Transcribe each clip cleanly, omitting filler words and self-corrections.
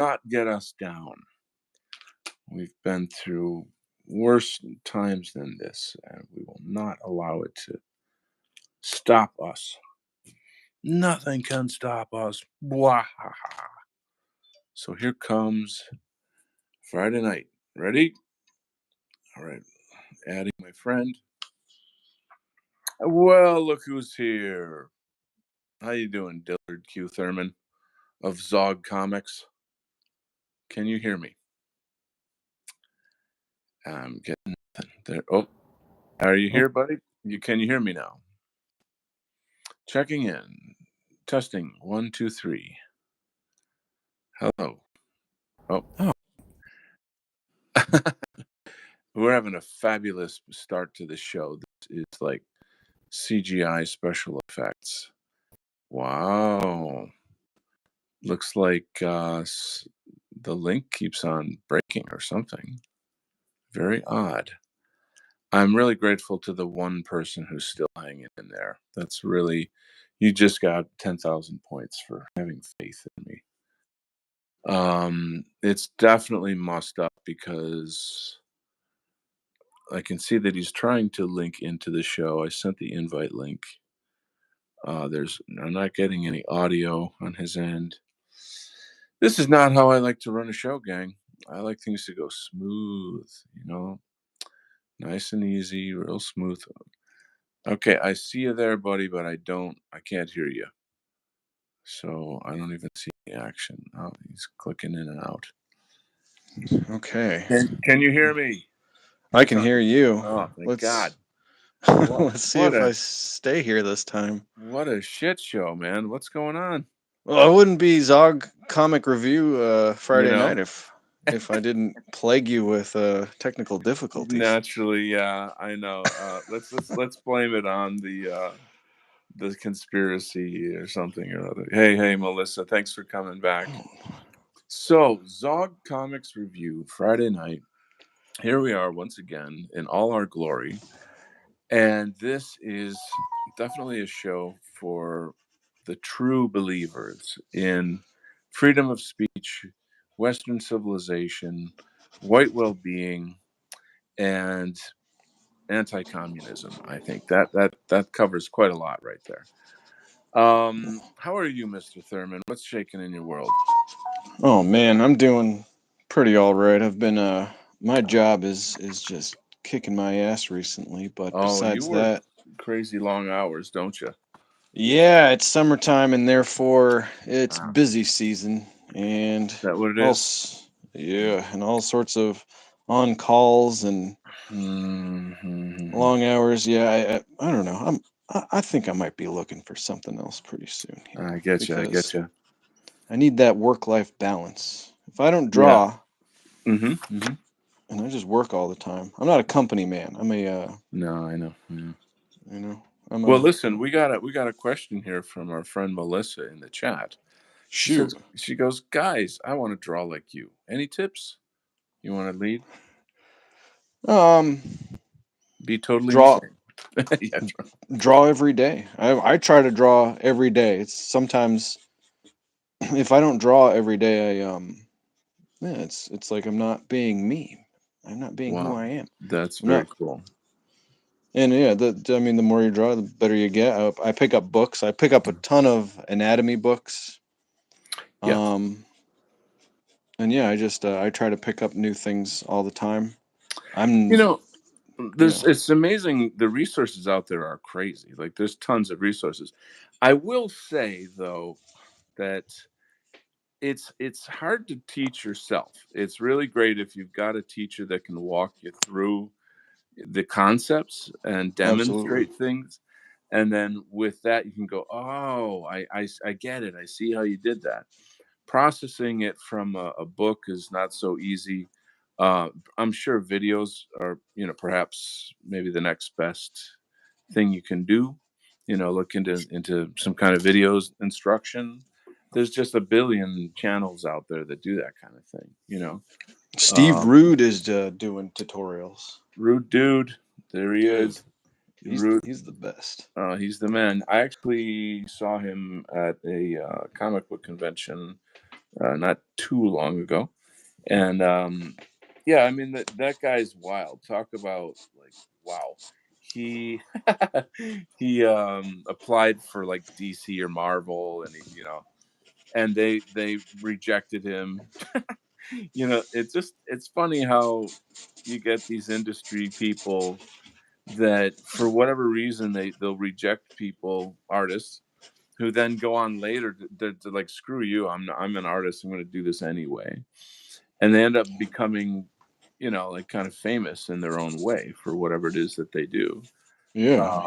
not get us down. We've been through worse times than this, and we will not allow it to stop us. Nothing can stop us. Bwahaha. So here comes Friday night. Ready? All right. Adding my friend. Well, look who's here. How you doing, Dillard Q. Thurman of Zog Comics? Can you hear me? I'm getting nothing there. Oh, are you here, buddy? Can you hear me now? Checking in. Testing. 1, 2, 3. Hello. Oh. We're having a fabulous start to the show. This is like CGI special effects. Wow. Looks like the link keeps on breaking or something. Very odd. I'm really grateful to the one person who's still hanging in there. That's really, you just got 10,000 points for having faith in me. It's definitely mussed up because I can see that he's trying to link into the show. I sent the invite link. I'm not getting any audio on his end. This is not how I like to run a show, gang. I like things to go smooth, nice and easy, real smooth. Okay, I see you there, buddy, but I can't hear you. So I don't even see the action. Oh, he's clicking in and out. Okay. Can you hear me? I can hear you. Oh, thank God. Let's see if I stay here this time. What a shit show, man. What's going on? Well, I wouldn't be Zog Comic Review Friday night if I didn't plague you with technical difficulties. Naturally, yeah, I know. Let's blame it on the conspiracy or something or other. Hey, Melissa, thanks for coming back. So, Zog Comics Review Friday night. Here we are once again in all our glory, and this is definitely a show for the true believers in freedom of speech, Western civilization, white well-being, and anti-communism. I think that covers quite a lot right there. How are you, Mr. Thurman? What's shaking in your world? Oh man, I'm doing pretty all right. I've been my job is just kicking my ass recently, but besides You work that, crazy long hours, don't you? yeah, it's summertime and therefore it's busy season and Is that what it is? Yeah, and all sorts of on calls and long hours. Yeah, I don't know. I think I might be looking for something else pretty soon here. I get you. I need that work-life balance. If I don't draw, and I just work all the time. I'm not a company man. I'm a no, I know. Yeah. Listen, we got a question here from our friend Melissa in the chat. Shoot. She goes, guys, I want to draw like you. Any tips? You want to lead? Be totally Draw. Yeah, draw every day. I try to draw every day. It's sometimes if I don't draw every day, it's like I'm not being me. I'm not being who I am. That's very cool. And yeah, the more you draw, the better you get. I pick up books. I pick up a ton of anatomy books. Yeah. And yeah, I try to pick up new things all the time. It's amazing. The resources out there are crazy. Like there's tons of resources. I will say though that it's hard to teach yourself. It's really great if you've got a teacher that can walk you through the concepts and demonstrate things. And then with that, you can go, oh, I get it. I see how you did that. Processing it from a book is not so easy. I'm sure videos are, perhaps maybe the next best thing you can do. Look into some kind of videos instruction. There's just a billion channels out there that do that kind of thing. Steve Rude is doing tutorials. Rude dude, there he is. He's the best. He's the man. I actually saw him at a comic book convention not too long ago. And yeah, I mean that guy's wild. Talk about like wow. He he applied for like DC or Marvel, and and they rejected him. It's funny how you get these industry people that for whatever reason they'll reject people, artists, who then go on later to like, screw you, I'm an artist, I'm going to do this anyway, and they end up becoming, like, kind of famous in their own way for whatever it is that they do. Yeah, um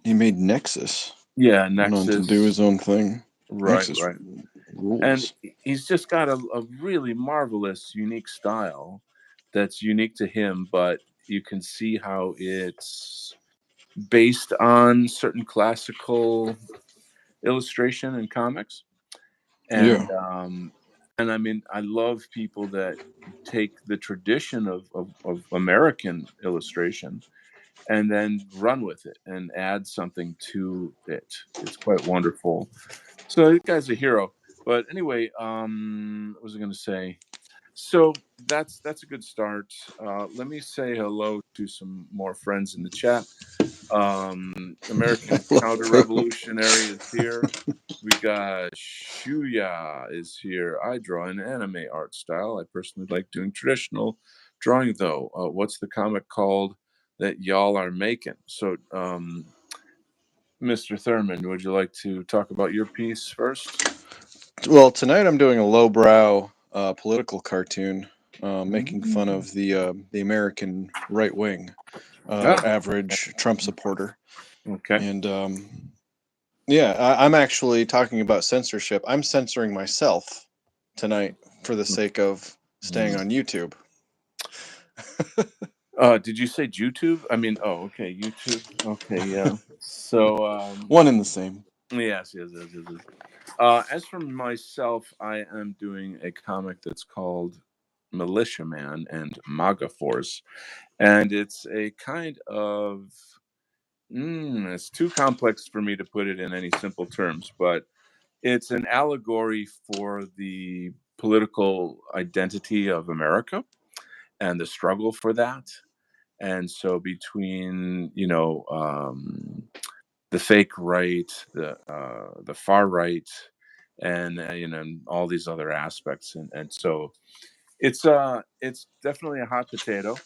he made Nexus. yeah, Went on to do Nexus. his own thing. Right, Nexus right. And rules. he's just got a really marvelous, unique style that's unique to him, but you can see how it's based on certain classical illustration and comics. Yeah, And I mean, I love people that take the tradition of American illustration and then run with it and add something to it. It's quite wonderful. So that guy's a hero. But anyway, what was I going to say? So that's a good start. Let me say hello to some more friends in the chat. American hello, Counter Pooh. Revolutionary is here. We got Shuya is here. I draw in anime art style. I personally like doing traditional drawing though. What's the comic called that y'all are making? So, Mr. Thurman, would you like to talk about your piece first? Well, tonight I'm doing a lowbrow political cartoon, making fun Mm. of the American right wing, Ah, average Trump supporter, okay. and yeah, I'm actually talking about censorship. I'm censoring myself tonight for the sake of staying Mm. on YouTube. Did you say YouTube? I mean, oh, okay, YouTube. Okay, yeah. So, One and the same. yes, yes, yes, yes, yes. As for myself, I am doing a comic that's called Militiaman and MAGA Force, and it's a kind of it's too complex for me to put it in any simple terms, but it's an allegory for the political identity of America and the struggle for that. And so between the fake right, the far right, and all these other aspects, and so it's definitely a hot potato.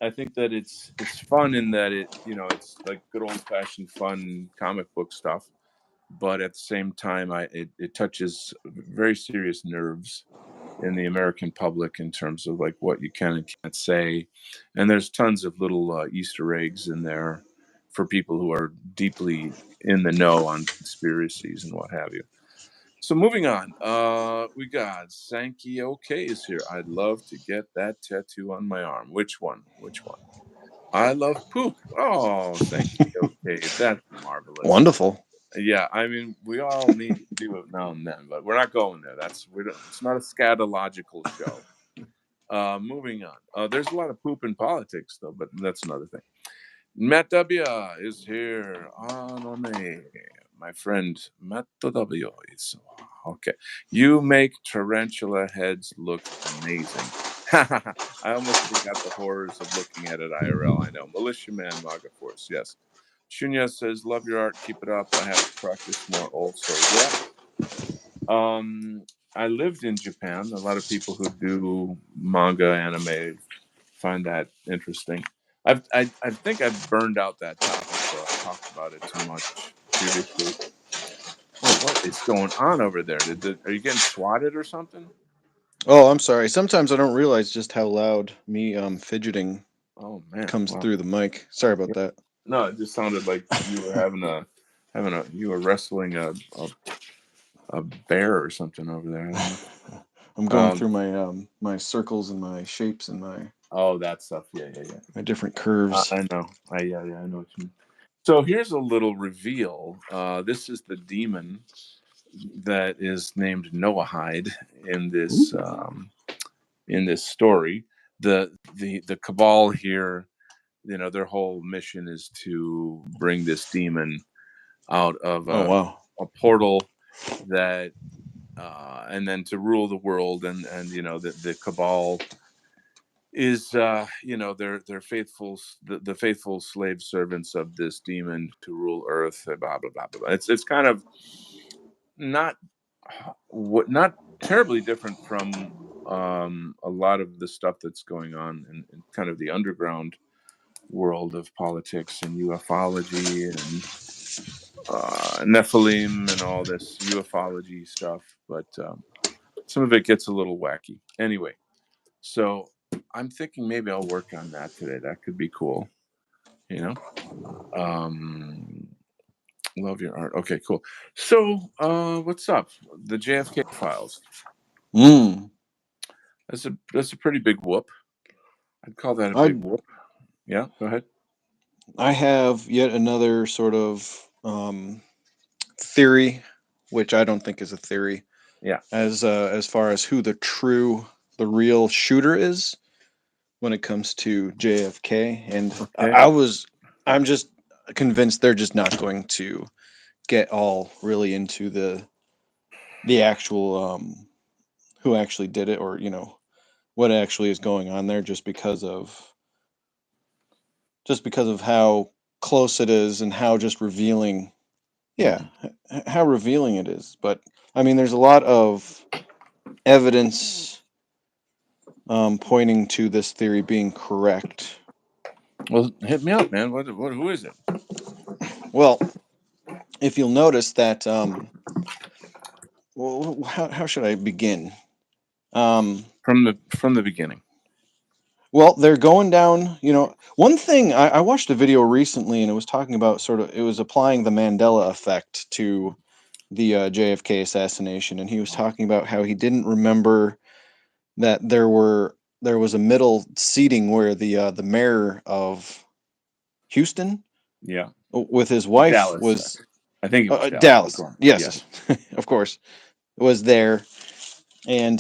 I think that it's fun in that it's like good old fashioned fun comic book stuff, but at the same time, it touches very serious nerves in the American public in terms of like what you can and can't say. And there's tons of little Easter eggs in there for people who are deeply in the know on conspiracies and what have you. So moving on, we got Sankey OK is here. I'd love to get that tattoo on my arm. Which one? Which one? I love poop. Oh, Sankey OK. That's marvelous. Wonderful. Yeah, I mean, we all need to do it now and then, but we're not going there. It's not a scatological show. Moving on. There's a lot of poop in politics, though, but that's another thing. Matt W is here. Anone. My friend Matt W is okay. You make tarantula heads look amazing. I almost forgot the horrors of looking at it IRL. I know. Militiaman Maga Force, yes. Shunya says, love your art, keep it up. I have to practice more also. Yeah. Um, I lived in Japan. A lot of people who do manga anime find that interesting. I think I've burned out that topic though. I've talked about it too much previously. Oh, what is going on over there? Are you getting swatted or something? Oh, I'm sorry. Sometimes I don't realize just how loud me fidgeting Oh man, comes wow. through the mic. Sorry about Yeah. that. No, it just sounded like you were you were wrestling a bear or something over there. I don't know. I'm going Um, through my circles and my shapes and oh, that stuff. Yeah, yeah, yeah. my different curves. I know. Yeah, I know what you mean. So here's a little reveal. This is the demon that is named Noahide in this Ooh. in this story. The cabal here, their whole mission is to bring this demon out of Oh wow. a portal that and then to rule the world, and the cabal is they're faithful, the faithful slave servants of this demon to rule earth, blah blah blah blah, blah. It's kind of not not terribly different from a lot of the stuff that's going on in kind of the underground world of politics and ufology and Nephilim and all this ufology stuff, but some of it gets a little wacky. Anyway, so I'm thinking maybe I'll work on that today. That could be cool, you know. Um, love your art. Okay, cool. So, what's up? The JFK files. Mm. That's a pretty big whoop. I'd call that a I big whoop. Yeah, go ahead. I have yet another sort of theory, which I don't think is a theory, Yeah. as far as who the real shooter is when it comes to JFK. And Okay. I'm just convinced they're just not going to get all really into the actual who actually did it, or what actually is going on there, just because of how close it is and how just revealing, yeah, Hmm. how revealing it is. But I mean, there's a lot of evidence pointing to this theory being correct. Well, hit me up, man. Who is it? Well, if you'll notice that, well, how should I begin? Um, From the beginning. well, they're going down. One thing I watched a video recently, and it was talking about it was applying the Mandela effect to the JFK assassination, and he was talking about how he didn't remember that there was a middle seating where the mayor of Houston Yeah. with his wife Dallas. was I think it was Dallas, but go Dallas. on. Yeah. Yes, of course, was there, and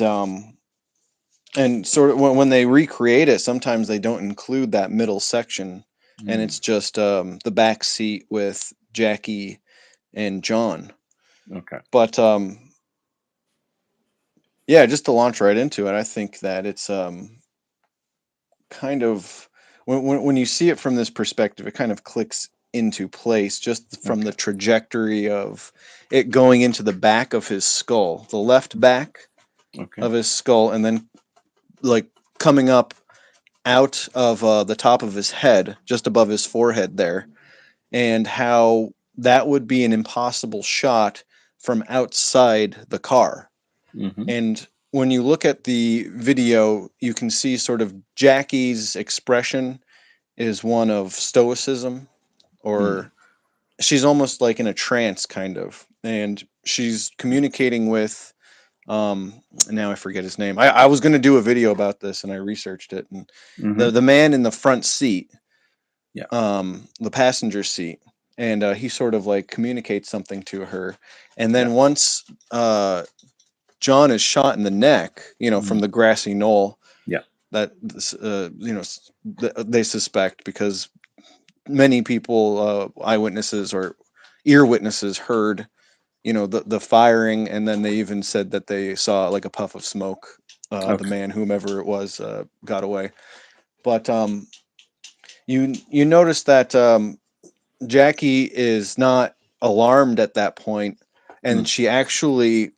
sort of when they recreate it, sometimes they don't include that middle section, and Hmm. it's just the back seat with Jackie and John. Okay. But yeah, just to launch right into it, I think that it's kind of when you see it from this perspective, it kind of clicks into place just from the Okay. trajectory of it going into the back of his skull, the left back Okay. of his skull, and then like coming up out of the top of his head, just above his forehead there, and how that would be an impossible shot from outside the car. Hmm. And when you look at the video, you can see sort of Jackie's expression is one of stoicism, Hmm. or she's almost like in a trance kind of, and she's communicating with um now I forget his name. I was going to do a video about this, and I researched it, and Hmm. the man in the front seat, Yeah. the passenger seat, and he sort of like communicates something to her, and Yeah. then once John is shot in the neck, from Hmm. the grassy knoll, Yeah. that they suspect, because many people, eyewitnesses or ear witnesses, heard the firing, and then they even said that they saw like a puff of smoke. The Okay. man, whomever it was, got away. But you notice that Jackie is not alarmed at that point, Hmm. and she actually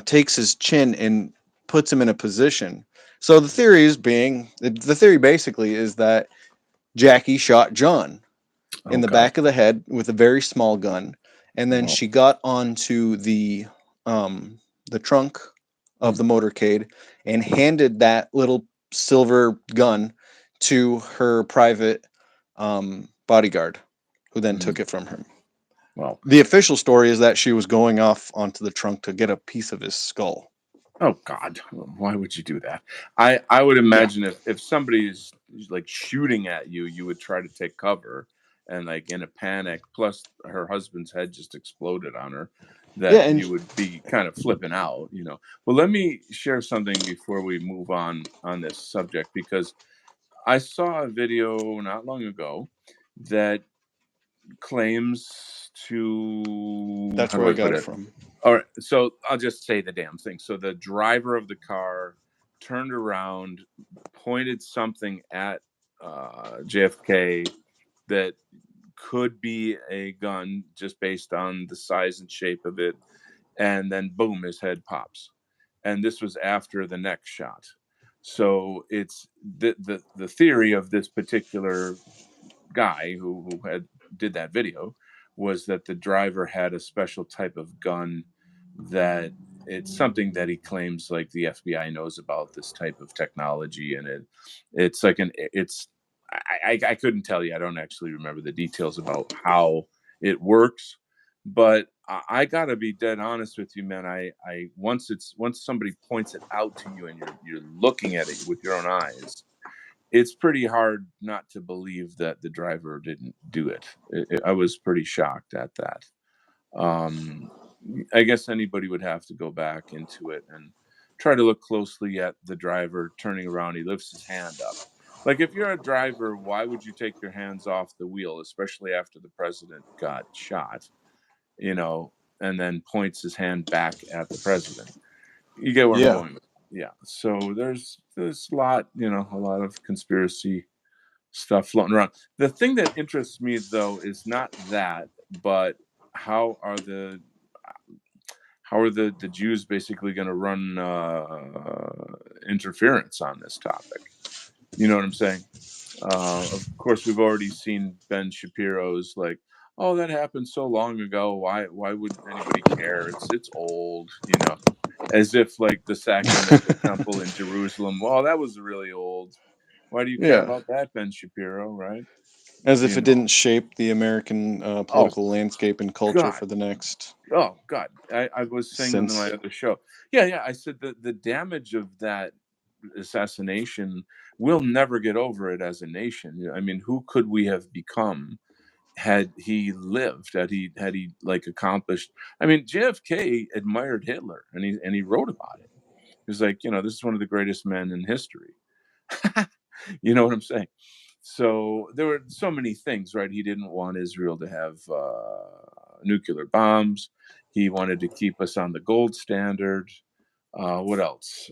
takes his chin and puts him in a position. So the theory basically is that Jackie shot John Oh in the God. back of the head with a very small gun, and then Well. she got onto the trunk of Hmm. the motorcade and handed that little silver gun to her private bodyguard, who then Hmm. took it from her. Well. The official story is that she was going off onto the trunk to get a piece of his skull. Oh God. Why would you do that? I would Yeah, imagine if somebody is like shooting at you, you would try to take cover, and like in a panic. Plus, her husband's head just exploded on her. yeah, That and you would be kind of flipping out. Well, let me share something before we move on this subject, because I saw a video not long ago that claims to, that's how where do I I got put it it? from. All right, so I'll just say the damn thing. So the driver of the car turned around, pointed something at JFK that could be a gun just based on the size and shape of it, and then boom, his head pops. And this was after the next shot. So it's the theory of this particular guy who had did that video was that the driver had a special type of gun that it's something that he claims like the FBI knows about this type of technology, and it's like an it's I couldn't tell you. I don't actually remember the details about how it works, but I gotta be dead honest with you, man. I once somebody points it out to you and you're looking at it with your own eyes, it's pretty hard not to believe that the driver didn't do it. I was pretty shocked at that. Um, I guess anybody would have to go back into it and try to look closely at the driver turning around. He lifts his hand up. Like, if you're a driver, why would you take your hands off the wheel, especially after the president got shot, and then points his hand back at the president? You get where I'm Yeah. going with. Yeah. So there's a lot of conspiracy stuff floating around. The thing that interests me though is not that, but how are the the Jews basically going to run interference on this topic? You know what I'm saying? Of course, we've already seen Ben Shapiro's like, "Oh, that happened so long ago. Why would anybody care? It's old." As if like the sacking of the temple in Jerusalem. Well, that was really old. Why do you care Yeah. about that, Ben Shapiro? Right? As if You it know. didn't shape the American Oh political landscape and culture God. for the next Oh God. I was saying on my since. other show. Yeah, yeah. I said that the damage of that assassination, we'll never get over it as a nation. I mean, who could we have become had he lived? Had he like accomplished? I mean, JFK admired Hitler, and he wrote about it. He was like, this is one of the greatest men in history. You know what I'm saying? So there were so many things, right? He didn't want Israel to have nuclear bombs. He wanted to keep us on the gold standard. What else?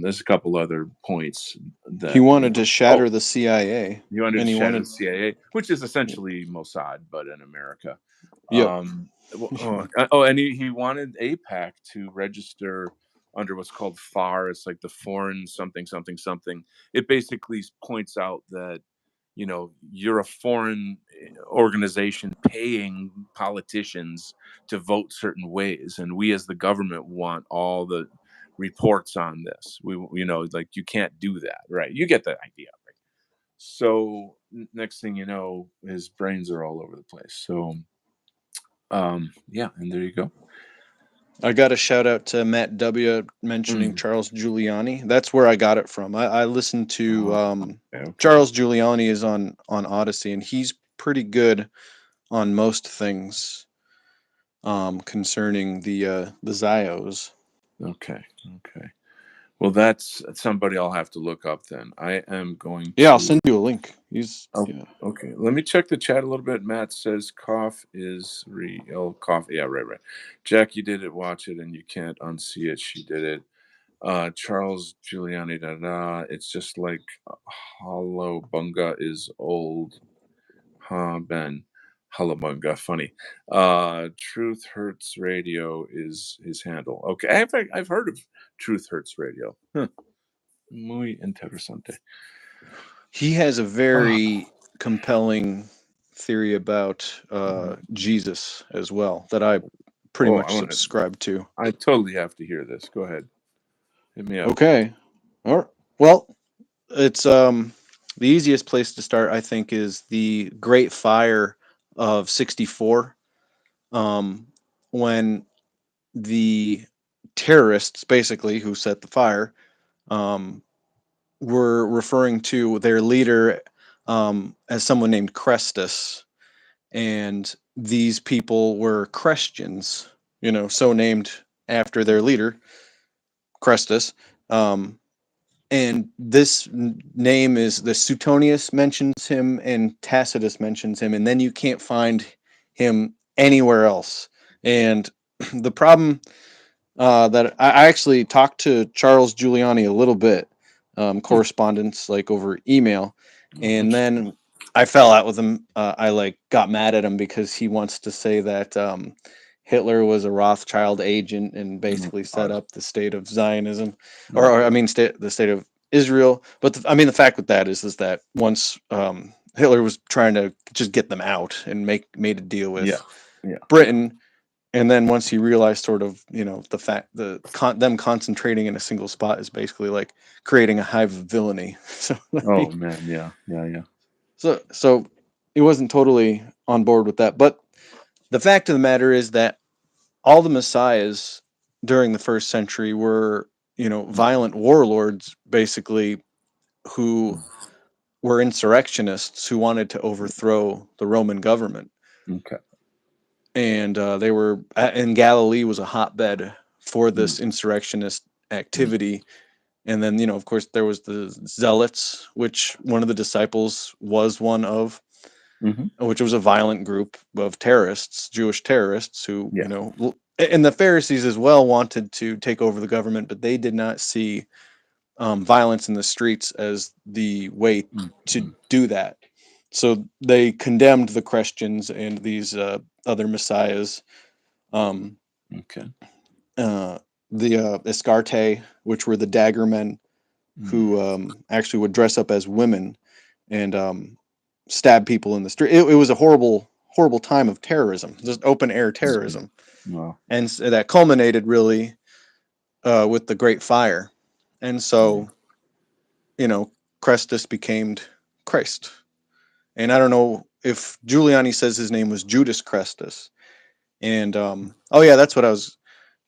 There's a couple other points He that wanted to Oh, shatter the CIA, he wanted to and he shatter the wanted. CIA, which is essentially Mossad, but in America. Yep. And he wanted APAC to register under what's called FAR. It's like the foreign something something something. It basically points out that you're a foreign organization paying politicians to vote certain ways, and we as the government want all the reports on this. Like, you can't do that, right? You get the idea, right? So next thing you know, his brains are all over the place. So yeah, and there you go. I got a shout out to Matt W mentioning Mm. Charles Giuliani. That's where I got it from. I listened to Okay, okay. Charles Giuliani is on Odyssey, and he's pretty good on most things concerning the Zios. Okay, okay. Well, that's somebody I'll have to look up then. I am going Yeah, I'll to. send you a link. He's Oh, yeah. okay. Let me check the chat a little bit. Matt says cough is real. Cough. Yeah, right, right. Jackie did it. Watch it, and you can't unsee it. She did it. Charles Giuliani. Da da. It's just like Hollow Bunga is old. Huh, Ben. Hullamunga, funny. Truth Hurts Radio is his handle. Okay, I've heard of Truth Hurts Radio. Huh. Muy interesante. He has a Ah, very compelling theory about Jesus as well that I pretty oh, much subscribe to. I totally have to hear this. Go ahead, hit me up. Okay. All right. Well, it's the easiest place to start, I think, is the Great Fire of '64, um, when the terrorists, basically, who set the fire, um, were referring to their leader as someone named Crestus, and these people were Christians, so named after their leader, Crestus. Um, and this name is the Suetonius mentions him and Tacitus mentions him, and then you can't find him anywhere else. And The problem that I actually talked to Charles Giuliani a little bit, Hmm. correspondence like over email, Oh, and interesting. then I fell out with him. I like got mad at him because he wants to say that Hitler was a Rothschild agent and Oh, basically set God. up the state of Zionism, Oh, or I mean, the state of Israel. But I mean, the fact with that is that once Hitler was trying to just get them out and made a deal yeah, with yeah, yeah. Britain, and then once he realized sort of the fact them concentrating in a single spot is basically like creating a hive of villainy. So Oh like, man, yeah, yeah, yeah. so he wasn't totally on board with that. But the fact of the matter is that all the messiahs during the first century were violent warlords basically, who Mm. were insurrectionists who wanted to overthrow the Roman government. Okay. And they were in Galilee was a hotbed for Mm, this insurrectionist mm, activity. And then of course there was the Zealots, which one of the disciples was one of, hmm. which was a violent group of terrorists, Jewish terrorists, who Yeah. and the Pharisees as well wanted to take over the government, but they did not see violence in the streets as the way Mm, to mm. do that. So they condemned the Christians and these other messiahs. Um, Okay. uh, the Escarte, which were the dagger men Mm, who actually would dress up as women and stab people in the street. It was a horrible, horrible time of terrorism, just open air mm, mm. terrorism, Wow. and that culminated really with the Great Fire. And Yeah. so, Christus became Christ. And I don't know if Giuliani says his name was Judas Christus. And oh yeah, that's what I was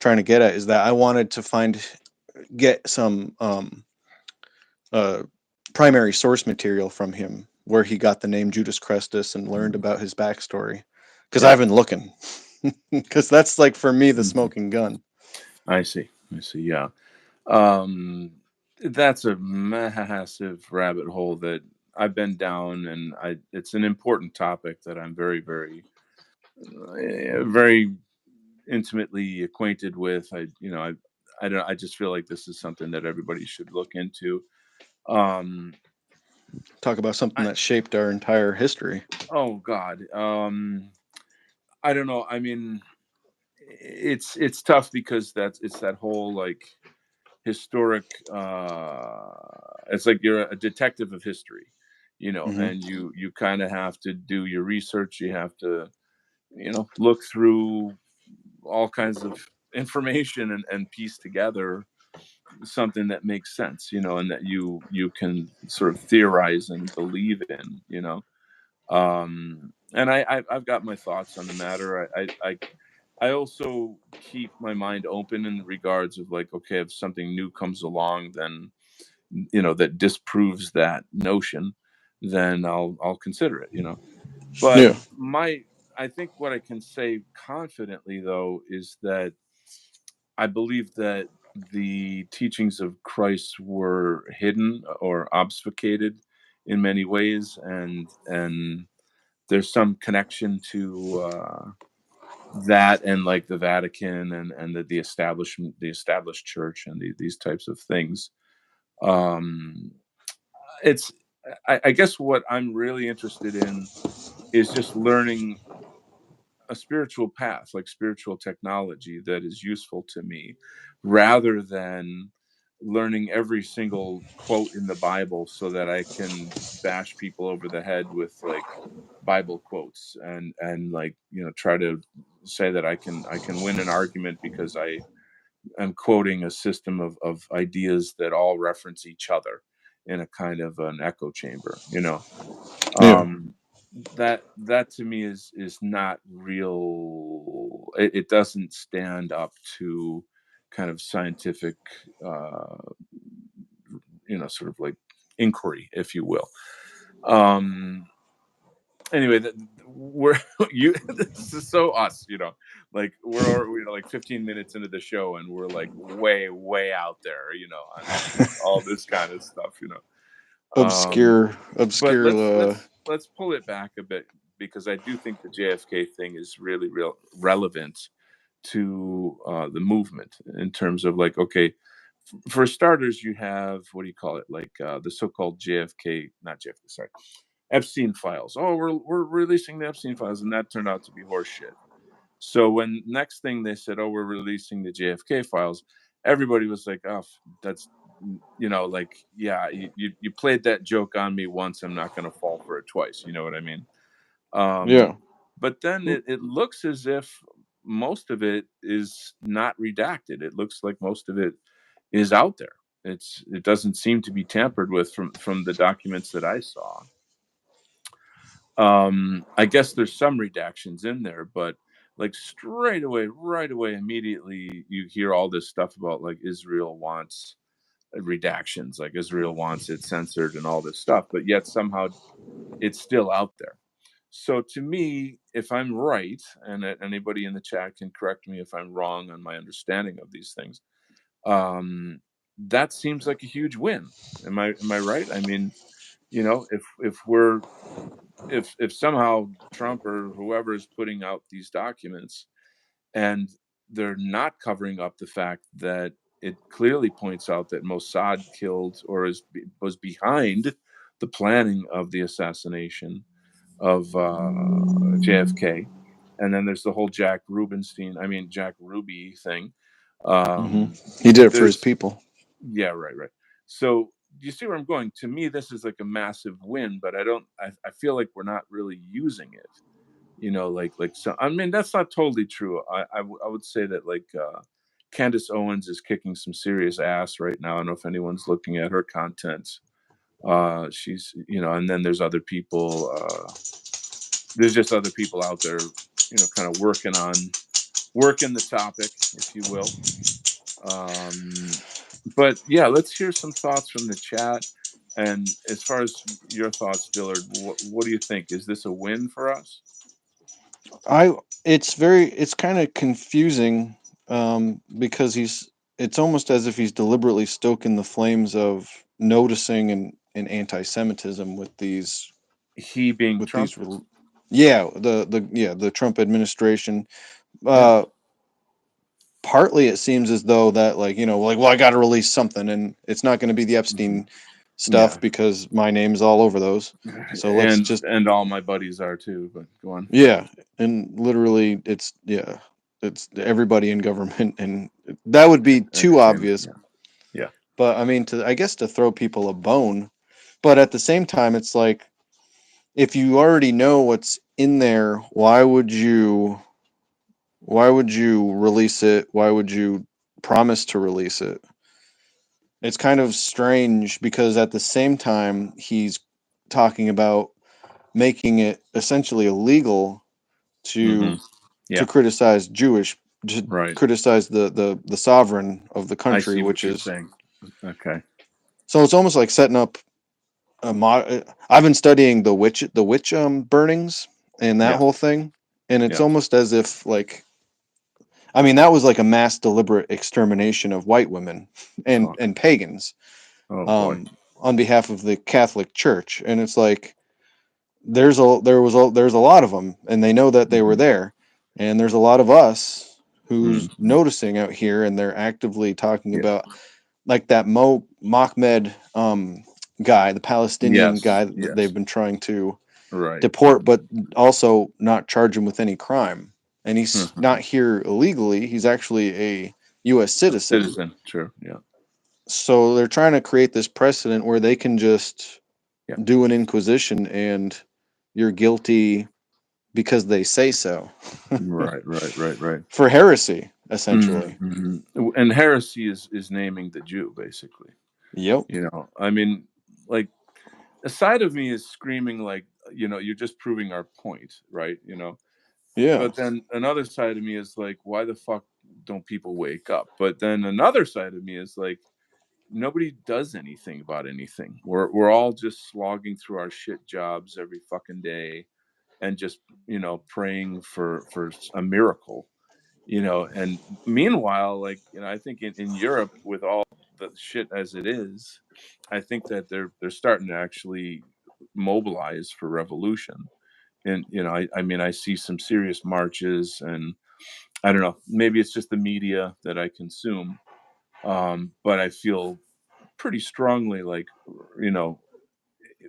trying to get at, is that I wanted to get some uh, primary source material from him where he got the name Judas Christus and learned Mm. about his backstory. Because Yeah. I've been looking, because that's like for me the Mhm. smoking gun. I see. I see. Yeah. Um, that's a massive rabbit hole that I've been down, and I. It's an important topic that I'm very, very, very intimately acquainted with. I don't. I just feel like this is something that everybody should look into. Um, Talk about something I. that shaped our entire history. Oh God. I don't know. I mean, it's tough because it's that whole like historic it's like you're a detective of history, Hmm. and you kind of have to do your research. You have to look through all kinds of information and piece together something that makes sense, and that you can sort of theorize and believe in, and I've got my thoughts on the matter. I also keep my mind open in regards of like, okay, if something new comes along, then that disproves that notion, then I'll consider it. But Yeah. I think what I can say confidently though is that I believe that the teachings of Christ were hidden or obfuscated in many ways, and there's some connection to that and like the Vatican and the establishment, the established church, and these types of things. Um, it's I guess what I'm really interested in is just learning a spiritual path, like spiritual technology that is useful to me, rather than learning every single quote in the Bible so that I can bash people over the head with like Bible quotes and like try to say that I can win an argument because I am quoting a system of ideas that all reference each other in a kind of an echo chamber. Yeah. um that to me is not real. It doesn't stand up to kind of scientific uh sort of like inquiry, if you will. um anyway, we're you this is so us, like we're like 15 minutes into the show and we're like way out there, on all this kind of stuff. um but Obscure. let's pull it back a bit, because I do think the JFK thing is really real relevant to the movement in terms of like, okay, for starters, you have what do you call it, like the so-called JFK, not JFK, sorry, Epstein files. Oh, we're releasing the Epstein files, and that turned out to be horseshit. So when next thing they said, oh, we're releasing the JFK files, everybody was like, oh, that's like, yeah, you played that joke on me once. I'm not going to fall for it twice. You know what I mean? Yeah. But then it looks as if most of it is not redacted. It looks like most of it is out there. It doesn't seem to be tampered with from the documents that I saw. I guess there's some redactions in there, but like straight away, right away, immediately you hear all this stuff about like Israel wants redactions, like Israel wants it censored and all this stuff, but yet somehow it's still out there. So to me, if I'm right, and anybody in the chat can correct me if I'm wrong on my understanding of these things, um, that seems like a huge win. Am I right? I mean, if somehow Trump or whoever is putting out these documents and they're not covering up the fact that it clearly points out that Mossad killed or was behind the planning of the assassination of JFK, and then there's the whole Jack Ruby thing. Hmm. Um, He did it for his there's people. Yeah, right, right. So you see where I'm going? To me, this is like a massive win, but I don't. I feel like we're not really using it. Like so. I mean, that's not totally true. I would say that like Candace Owens is kicking some serious ass right now. I don't know if anyone's looking at her content. She's and then there's other people. There's just other people out there, kind of working the topic, if you will. But yeah, let's hear some thoughts from the chat. And as far as your thoughts, Dillard, what do you think? Is this a win for us? I it's kind of confusing, because it's almost as if he's deliberately stoking the flames of noticing and anti-Semitism He being with Trump? these yeah, the Trump administration. Yeah. uh Partly it seems as though that, like, like, well, I got to release something, and it's not going to be the Hmm. Epstein Yeah. stuff because my name's all over those. So let's And just, and all my buddies are too, but go on. yeah. And literally it's, yeah, it's everybody in government, and that would be too Entertainment. obvious. Yeah. Yeah. But I mean, I guess to throw people a bone, but at the same time it's like, if you already know what's in there, why would you release it? Why would you promise to release it? It's kind of strange because at the same time he's talking about making it essentially illegal Hmm. to Yeah. criticize to Right. criticize the sovereign of the I country, see which what you're is, saying. Okay. so it's almost like setting up I've been studying the witch burnings and that Yeah. whole thing, and it's Yeah. almost as if, like, I mean, that was like a mass deliberate extermination of white women and Fuck. pagans, Oh boy. on behalf of the Catholic Church, and it's like, there's a lot of them, and they know that they were Hmm. there, and there's a lot of us who's Hmm. noticing out here, and they're actively talking Yeah. about, like, that Mahmed guy, the Palestinian Yes. guy that they've Yes. been trying to Right. deport, but also not charge him with any crime. And he's not Mhm. here illegally. He's actually a U.S. A citizen. citizen. Sure. Yeah. So they're trying to create this precedent where they can just Yeah. do an inquisition, and you're guilty because they say so. Right. Right. Right. Right. For heresy, essentially. Hmm. And heresy is naming the Jew, basically. Yep. I mean, like, a side of me is screaming, like, you're just proving our point, right? Yeah. But then another side of me is like, why the fuck don't people wake up? But then another side of me is like, nobody does anything about anything. We're all just slogging through our shit jobs every fucking day and just praying for a miracle. And meanwhile, like, I think in Europe, with all the shit as it is, I think that they're starting to actually mobilize for revolution. And I mean, I see some serious marches, and I don't know. Maybe it's just the media that I consume, but I feel pretty strongly like, you know,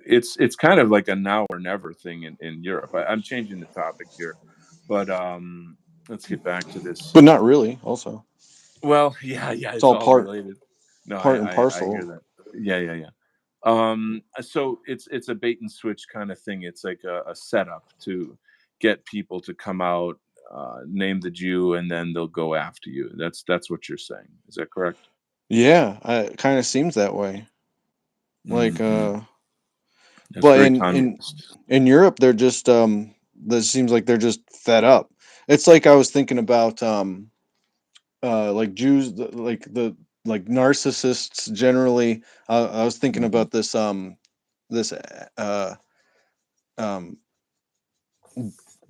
it's kind of like a now or never thing in Europe. I'm changing the topic here, but let's get back to this. But not really. Also, Well, yeah, yeah, it's it's all all related. No, part and I hear parcel. that. Yeah, yeah, yeah. So it's a bait and switch kind of thing. It's like a setup to get people to come out, name the Jew, and then they'll go after you. That's what you're saying. Is that correct? Yeah, it kind of seems that way. Like, Hmm. That's but very in communist. in Europe, they're just this seems like they're just fed up. It's like I was thinking about like Jews, like the like narcissists generally. I was thinking Hmm. about this uh um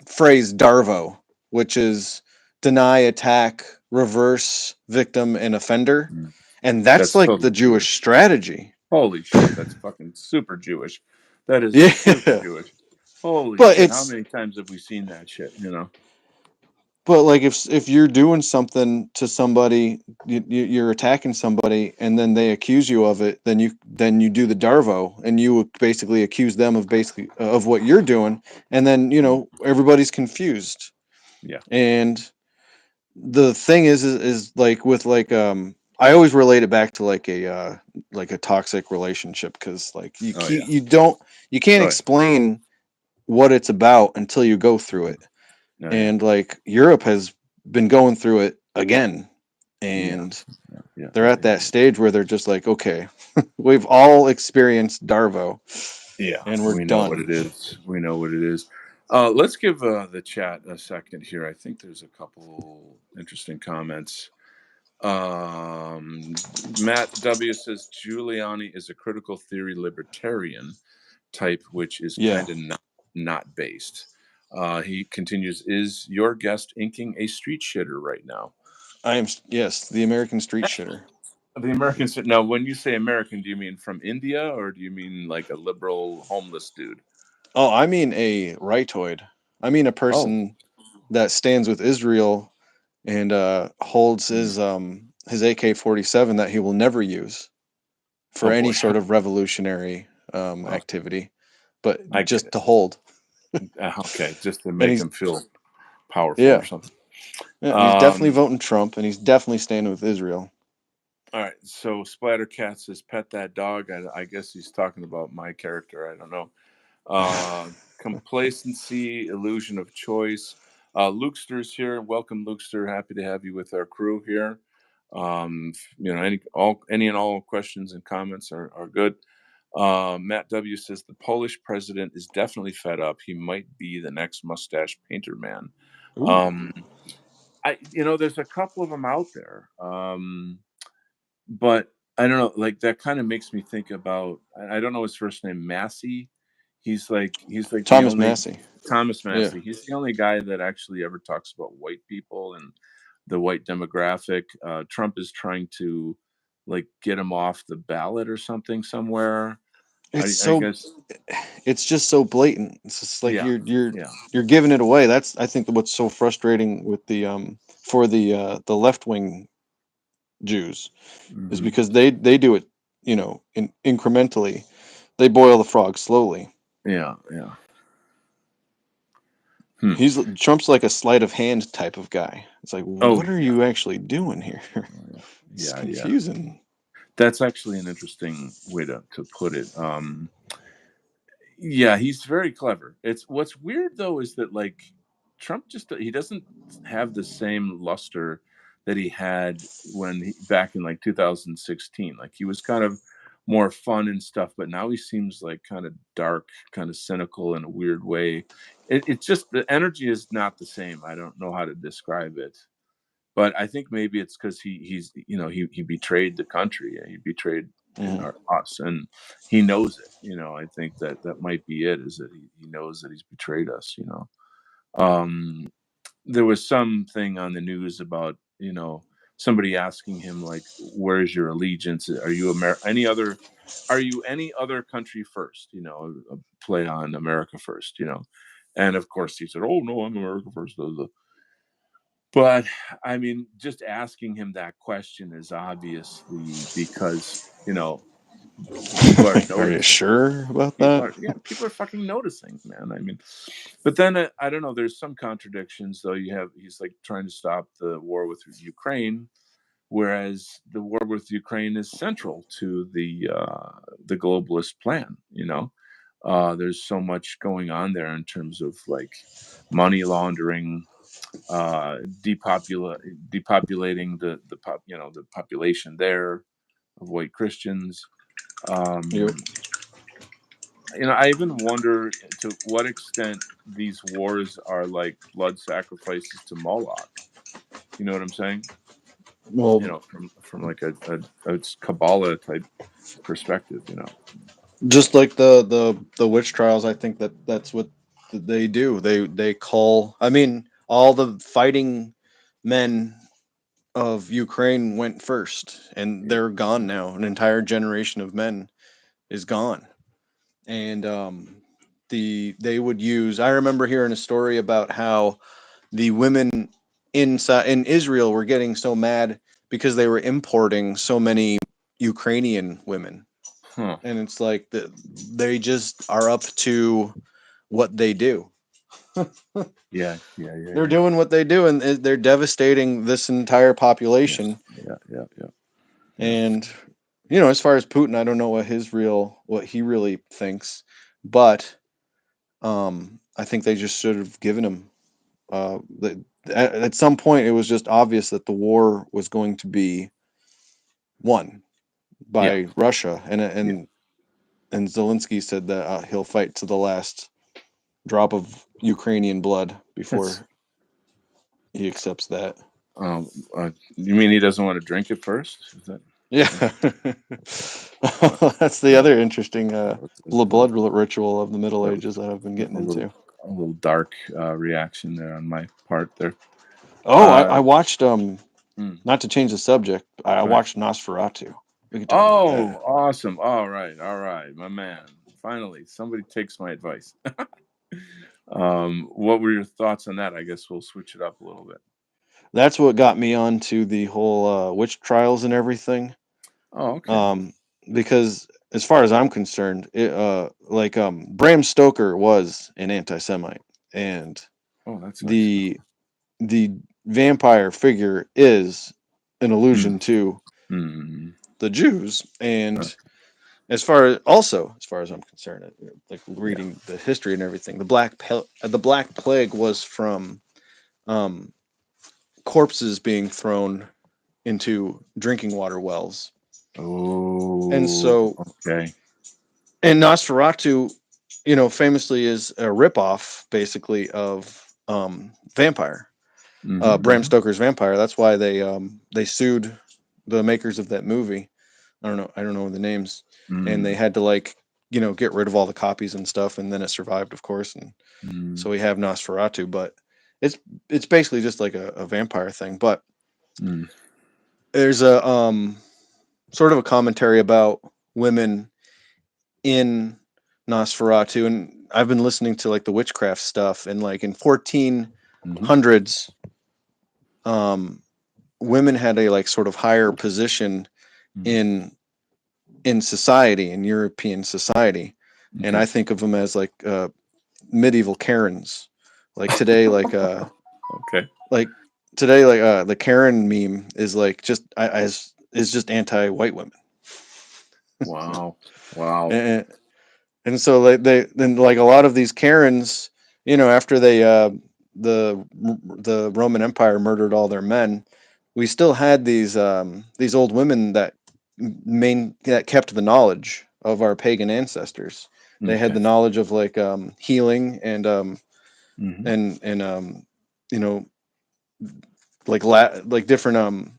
phrase Darvo, which is deny, attack, reverse, victim, and offender. And that's That's like the totally Jewish Jewish. strategy. Holy shit, that's fucking super Jewish. That is super Yeah. Jewish. Holy But shit, how it's many times have we seen that shit, you know? but like if you're doing something to somebody, you're attacking somebody, and then they accuse you of it, then you do the Darvo, and you basically accuse them of basically of what you're doing, and then Mm, everybody's confused. yeah. And the thing is like with like I always relate it back to like a toxic relationship, because like Oh yeah. you can't Oh yeah. explain what it's about until you go through it. Oh yeah. And like Europe has been going through it again, Yeah. and Yeah. Yeah. they're Yeah. at Yeah. that stage where they're just like, okay, we've all experienced Darvo, Yeah. and we're We know what done. it is. We know what it is. Let's give the chat a second here. I think there's a couple interesting comments. Matt W says Giuliani is a critical theory libertarian type, which is Yeah, kind of not based. He continues, is your guest inking a street shitter right now? I am. Yes, the American street shitter. The American. Now, when you say American, do you mean from India or do you mean like a liberal homeless dude? Oh, I mean a rightoid. I mean a Oh, person that stands with Israel and holds mm. his AK-47 that he will never use for Oh any boy. sort of revolutionary Well, activity, but I get just it. to hold. Okay, just to And make he's him feel powerful or yeah, something. yeah, he's definitely Um, voting Trump, and he's definitely standing with Israel. all right. So Splattercat says, "Pet that dog." I guess he's talking about my character. I don't know. Complacency, illusion of choice. Lukester's here. Welcome, Lukester. Happy to have you with our crew here. Any and all questions and comments are good. Matt W says the Polish president is definitely fed up. He might be the next mustache painter man. Ooh, Um, there's a couple of them out there. But I don't know, like, that kinda makes me think about I don't know his first name, Massey? He's like the Thomas only Massey. Thomas Yeah, Massey, he's the only guy that actually ever talks about white people and the white demographic. Trump is trying to, like, get him off the ballot or something somewhere. it's I so guess. it's just so blatant. It's just like Yeah, you're yeah. you're giving it away. That's I think what's so frustrating with for the left wing Jews is Mhm. because they do it, incrementally. They boil the frog slowly. Yeah, yeah. Hmm. Trump's like a sleight of hand type of guy. It's like, Oh, what are yeah. you actually doing here? Oh, yeah. It's Yeah, yeah. confusing. That's actually an interesting way to put it. Yeah, he's very clever. It's what's weird though is that like Trump just he doesn't have the same luster that he had back in like 2016. Like he was kind of more fun and stuff, but now he seems like kind of dark, kind of cynical in a weird way. It's just the energy is not the same. I don't know how to describe it, but I think maybe it's because he betrayed the country. He betrayed Mhm. us, and he knows it. I think that might be it. Is that he knows that he's betrayed us. There was something on the news about somebody asking him like, "Where's your allegiance? Are you any other country first?" A play on America first. And of course he said, "Oh no, I'm America first." But I mean, just asking him that question is obviously because, people are Are you noticing. sure about People that? are, yeah, people are fucking noticing, man. I mean, but then I don't know. There's some contradictions, though. He's like trying to stop the war with Ukraine, whereas the war with Ukraine is central to the globalist plan. There's so much going on there in terms of like money laundering, depopulating the population there of white Christians. Yep. Um, I even wonder to what extent these wars are like blood sacrifices to Moloch. You know what I'm saying? Well, From like a Kabbalah type perspective. just like the witch trials, I think that's what they do. They call. I mean, all the fighting men of Ukraine went first, and Yeah. they're gone now. An entire generation of men is gone, and they would use. I remember hearing a story about how the women in Israel were getting so mad because they were importing so many Ukrainian women, Huh. and it's like they just are up to what they do. Yeah. Yeah. Yeah. They're Yeah. doing what they do, and they're devastating this entire Yes. population. Yeah. Yeah. Yeah. Yeah. And as far as Putin, I don't know what he really thinks, but I think they just should have given him. At some point, it was just obvious that the war was going to be won Yeah. by Russia, and Yeah. and Zelensky said that he'll fight to the last drop of Ukrainian blood That's before he accepts that. um. You mean he doesn't want to drink it first? Is that? Yeah, Uh, that's the other interesting a blood ritual of the Middle that was Ages that I've been getting a little into. a little dark reaction there on my part there. Oh, I Uh, watched hmm, not to change the subject, I right. watched Nosferatu. We could talk about Oh, that. awesome. All right, my man. Finally, somebody takes my advice. What were your thoughts on that? I guess we'll switch it up a little bit. That's what got me onto the whole witch trials and everything. Oh, okay. Um, because as far as I'm concerned, Bram Stoker was an anti-Semite, and Oh, that's nice. the the vampire figure is an Hmm. allusion to Hmm. the Jews. Uh, And as far as I'm concerned, like yeah. reading the history and everything, the Black Plague was from um, corpses being thrown into drinking water wells. And Oh, so, okay. and Nosferatu, famously is a ripoff, basically, of Vampire, Bram Mm-hmm, Stoker's Vampire. That's why they sued the makers of that movie. I don't know the names, and they mm-hmm, had to get rid of all the copies and stuff, and then it survived, of course, and mm-hmm, so we have Nosferatu. But it's it's basically just like a vampire thing. But mm-hmm. there's a sort of a commentary about women in Nosferatu, and I've been listening to like the witchcraft stuff, and like in Mm-hmm. 1400s, um, women had a like sort of higher position Mm-hmm. in society, in European society, and Okay. I think of them as like medieval Karens. Like today, Okay. like the Karen meme is like just is just anti-white women, Wow. Wow. and so like they then like a lot of these Karens, after the Roman Empire murdered all their men, we still had these old women that kept the knowledge of our pagan ancestors. They had Okay. the knowledge of like healing Mm-hmm. and you know like different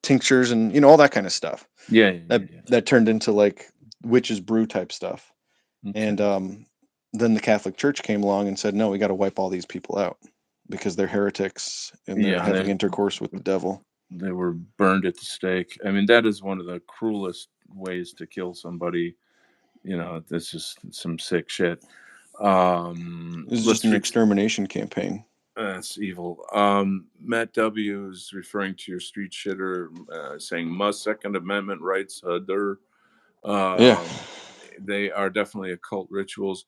tinctures and all that kind of stuff Yeah. Yeah. that Yeah. Yeah. turned into like witches brew type stuff. And Okay. then the Catholic Church came along and said, no, we got to wipe all these people out because they're heretics and they're Yeah. And having intercourse with the devil. they were burned at the stake. I mean, that is one of the cruelest ways to kill somebody. This is some sick shit. This is just Let's an re- extermination campaign. That's evil. Matt W is referring to your street shitter, saying must Second Amendment rights. Yeah. Um, they are definitely occult rituals.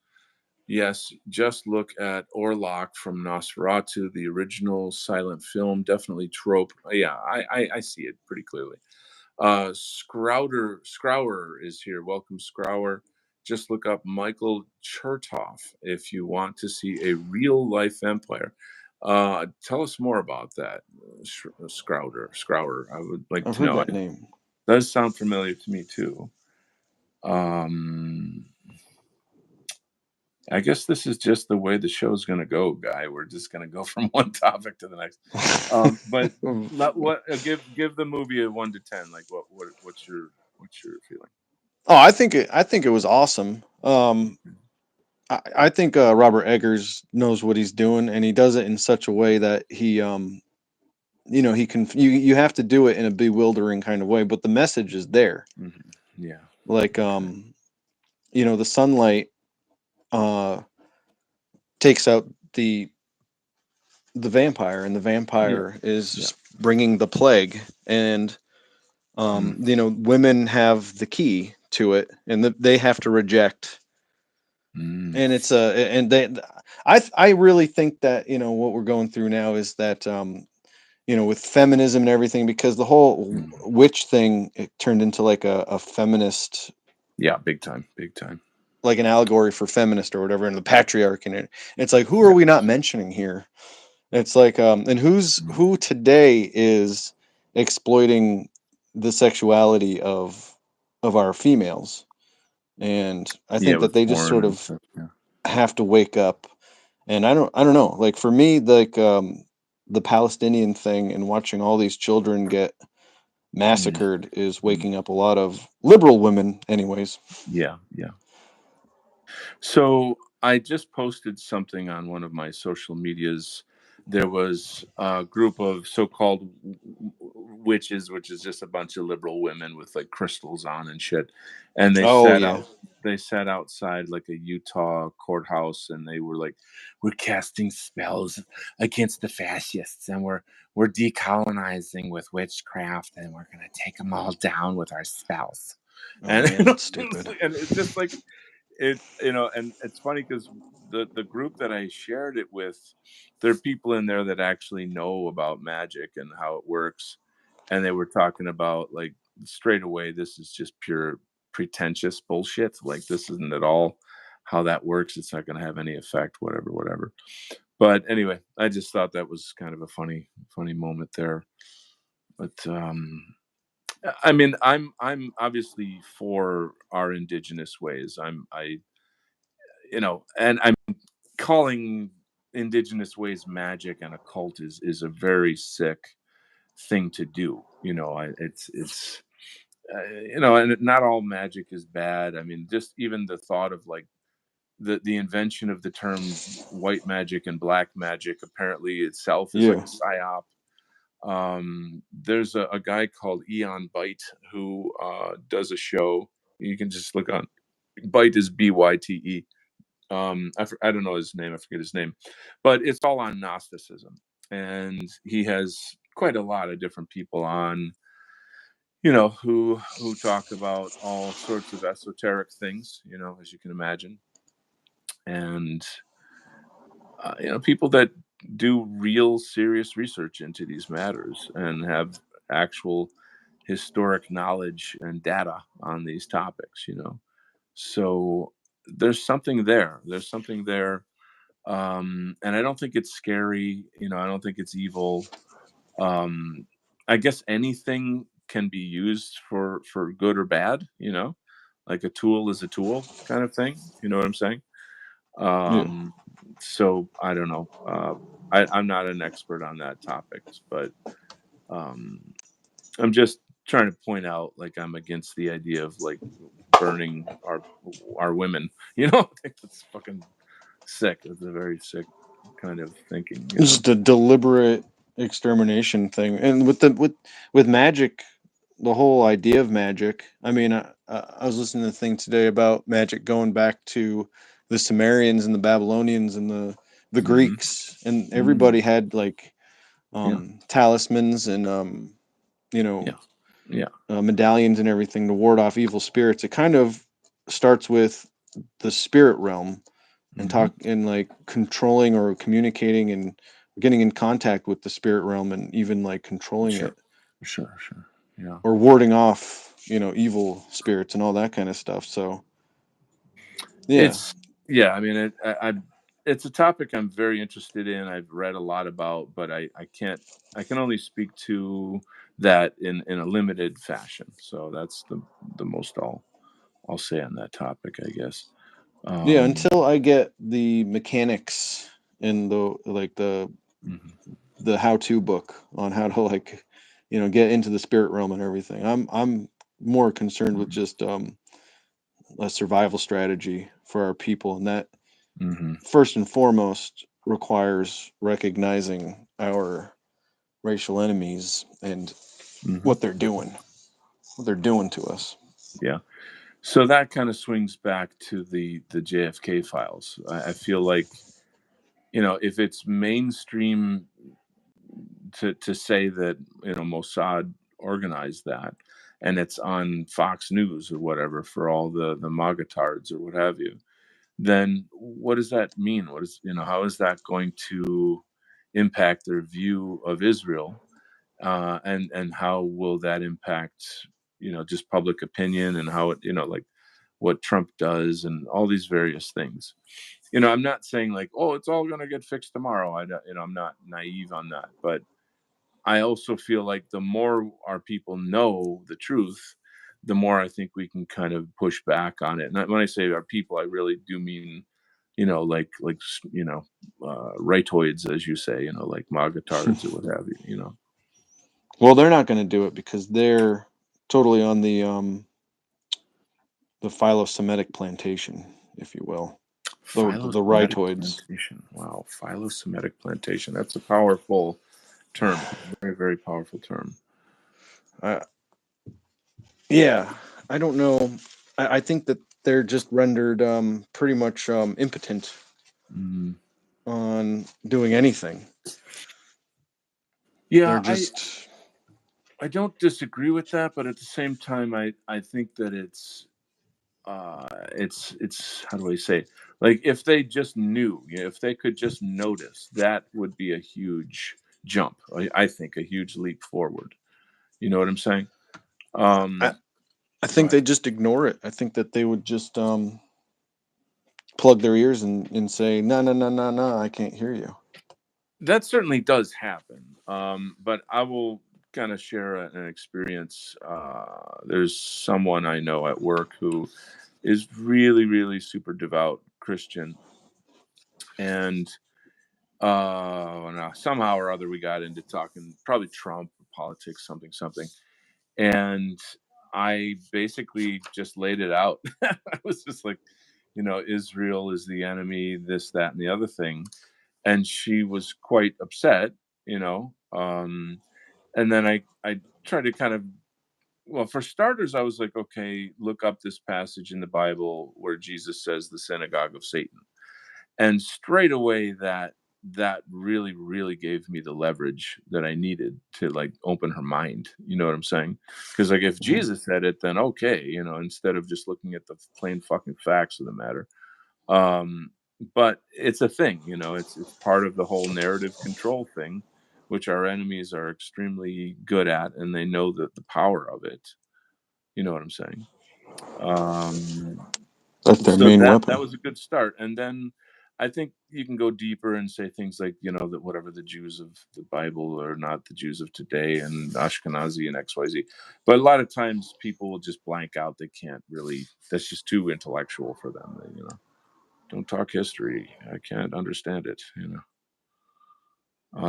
Yes, just look at Orlok from Nosferatu, the original silent film. Definitely trope. Yeah, I see it pretty clearly. Scrouwer is here. Welcome, Scrouwer. Just look up Michael Chertoff if you want to see a real life vampire. Tell us more about that, Scrouwer. I would like I've to heard know. that It name. does sound familiar to me too. Um, I guess this is just the way the show's going to go, Guy. We're just going to go from one topic to the next. But what give the movie a 1 to 10? Like what's your feeling? Oh, I think it was awesome. I think Robert Eggers knows what he's doing, and he does it in such a way that he can you have to do it in a bewildering kind of way, but the message is there. Yeah. Like Okay. the sunlight uh takes out the vampire, and the Yeah. vampire Yeah. is bringing the plague, and Mm. women have the key to it, and they have to reject. Mm. And it's and they I really think that what we're going through now is that with feminism and everything, because the whole Mm. witch thing, it turned into like a feminist, Yeah, big time. Big time. like an allegory for feminist or whatever, and the patriarchy. And it's like, who are Yeah. we not mentioning here? It's like, and Mm. who today is exploiting the sexuality of our females? And I Yeah, think that with they just porn sort and of stuff. Yeah. have to wake up. And I don't know. Like for me, like the Palestinian thing and watching all these children get Mm. massacred is Mm. waking up a lot of liberal women, anyways. Yeah. Yeah. So I just posted something on one of my social medias. There was a group of so-called witches, which is just a bunch of liberal women with like crystals on and shit, and they Oh sat yeah. out. They sat outside like a Utah courthouse, and they were like, "We're casting spells against the fascists, and we're decolonizing with witchcraft, and we're gonna take them all down with our spells." Oh And man, that's stupid. and it's just like and it's funny because the group that I shared it with, there are people in there that actually know about magic and how it works, and they were talking about like straight away, this is just pure pretentious bullshit. Like this isn't at all how that works. It's not going to have any effect. Whatever. But anyway, I just thought that was kind of a funny moment there. But I mean, I'm obviously for our indigenous ways. And I'm calling indigenous ways magic and occult is a very sick thing to do. And not all magic is bad. I mean, just even the thought of like the invention of the term white magic and black magic apparently itself is like Yeah. a psyop. There's a guy called Eon Byte who does a show. You can just look on Byte is Byte. I don't know his name. I forget his name, but it's all on Gnosticism, and he has quite a lot of different people on, who talk about all sorts of esoteric things, as you can imagine, and people that do real serious research into these matters and have actual historic knowledge and data on these topics. So there's something there. There's something there. And I don't think it's scary. I don't think it's evil. um I guess anything can be used for good or bad. Like a tool is a tool kind of thing. You know what I'm saying? Yeah. um so I don't know. I'm not an expert on that topic, but um I'm just trying to point out, like, I'm against the idea of like burning our women. I think that's fucking sick. It's a very sick kind of thinking. It's just a deliberate extermination thing. And with magic, the whole idea of magic. I mean, I was listening to a thing today about magic going back to the Sumerians and the Babylonians and the the Hmm. Greeks, and Mm. everybody had like Yeah. talismans and you Yeah. know Yeah. medallions and everything to ward off evil spirits. It kind of starts with the spirit realm and Hmm. talk and like controlling or communicating and getting in contact with the spirit realm and even like controlling Sure. it Sure. Sure. Yeah. or warding off evil spirits and all that kind of stuff. So yeah, It's yeah. I mean, it's a topic I'm very interested in. I've read a lot about, but I can't. I can only speak to that in a limited fashion. So that's the most I'll say on that topic, I guess. yeah, Um, until I get the mechanics in the like mhm, the how-to book on how to like get into the spirit realm and everything. I'm more concerned with mhm, just a survival strategy for our people, and that mhm, first and foremost requires recognizing our racial enemies and mhm. what they're doing, what they're doing to us. Yeah. So that kind of swings back to the JFK files. I feel like if it's mainstream to say that Mossad organized that, and it's on Fox News or whatever for all the MAGA-tards or what have you, then what does that mean? What is how is that going to impact their view of Israel? And how will that impact just public opinion and how it like what Trump does and all these various things. I'm not saying like, oh, it's all going to get fixed tomorrow. I'm not naive on that, but I also feel like the more our people know the truth, the more I think we can kind of push back on it. And when I say our people, I really do mean, like rightoids, as you say, like magatards or what have you. Well, they're not going to do it because they're totally on the philo-Semitic plantation, if you will, the Philo-Semitic rightoids. plantation. Wow, philo-Semitic plantation. That's a powerful term. Very, very powerful term. Uh, yeah, I don't know. I think that they're just rendered pretty much impotent Mm. on doing anything. They're Yeah, just I don't disagree with that, but at the same time, I think that it's how do I say, like if they just knew, if they could just notice, that would be a huge jump. I think a huge leap forward. You know what I'm saying? I, Um, I go think ahead. they just ignore it. I think that they would just plug their ears and say, "No, no, no, no, no, I can't hear you." That certainly does happen. But I will kind of share an experience. There's someone I know at work who is really, really super devout Christian, and somehow or other we got into talking probably Trump, politics, something, something, and I basically just laid it out. I was just like, Israel is the enemy, this, that, and the other thing, and she was quite upset. And then I tried to kind of, well, for starters, I was like, okay, look up this passage in the Bible where Jesus says the synagogue of Satan, and straight away that really, really gave me the leverage that I needed to like open her mind. You know what I'm saying? Because like if Mhm. Jesus said it, then okay, instead of just looking at the plain fucking facts of the matter. um but it's a thing, it's part of the whole narrative control thing, which our enemies are extremely good at, and they know that the power of it. You know what I'm saying? um That's their so main that weapon. was a good start, and then I think you can go deeper and say things like, that whatever the Jews of the Bible are not the Jews of today, and Ashkenazi and XYZ. But a lot of times people will just blank out. They can't really, that's just too intellectual for them. They, don't talk history. I can't understand it.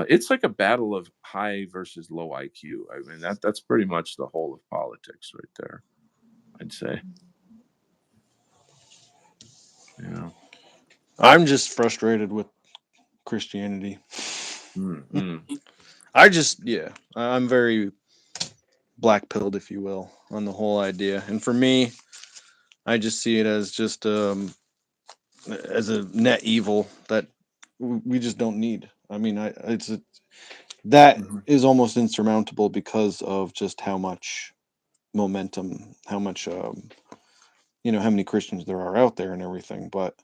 It's like a battle of high versus low IQ. I mean, that's pretty much the whole of politics right there, I'd say. Yeah. I'm just frustrated with Christianity. Mm-hmm. I'm very black pilled, if you will, on the whole idea. And for me, I just see it as just as a net evil that we just don't need. I mean, that Mhm. is almost insurmountable because of just how much momentum, how much how many Christians there are out there and everything. But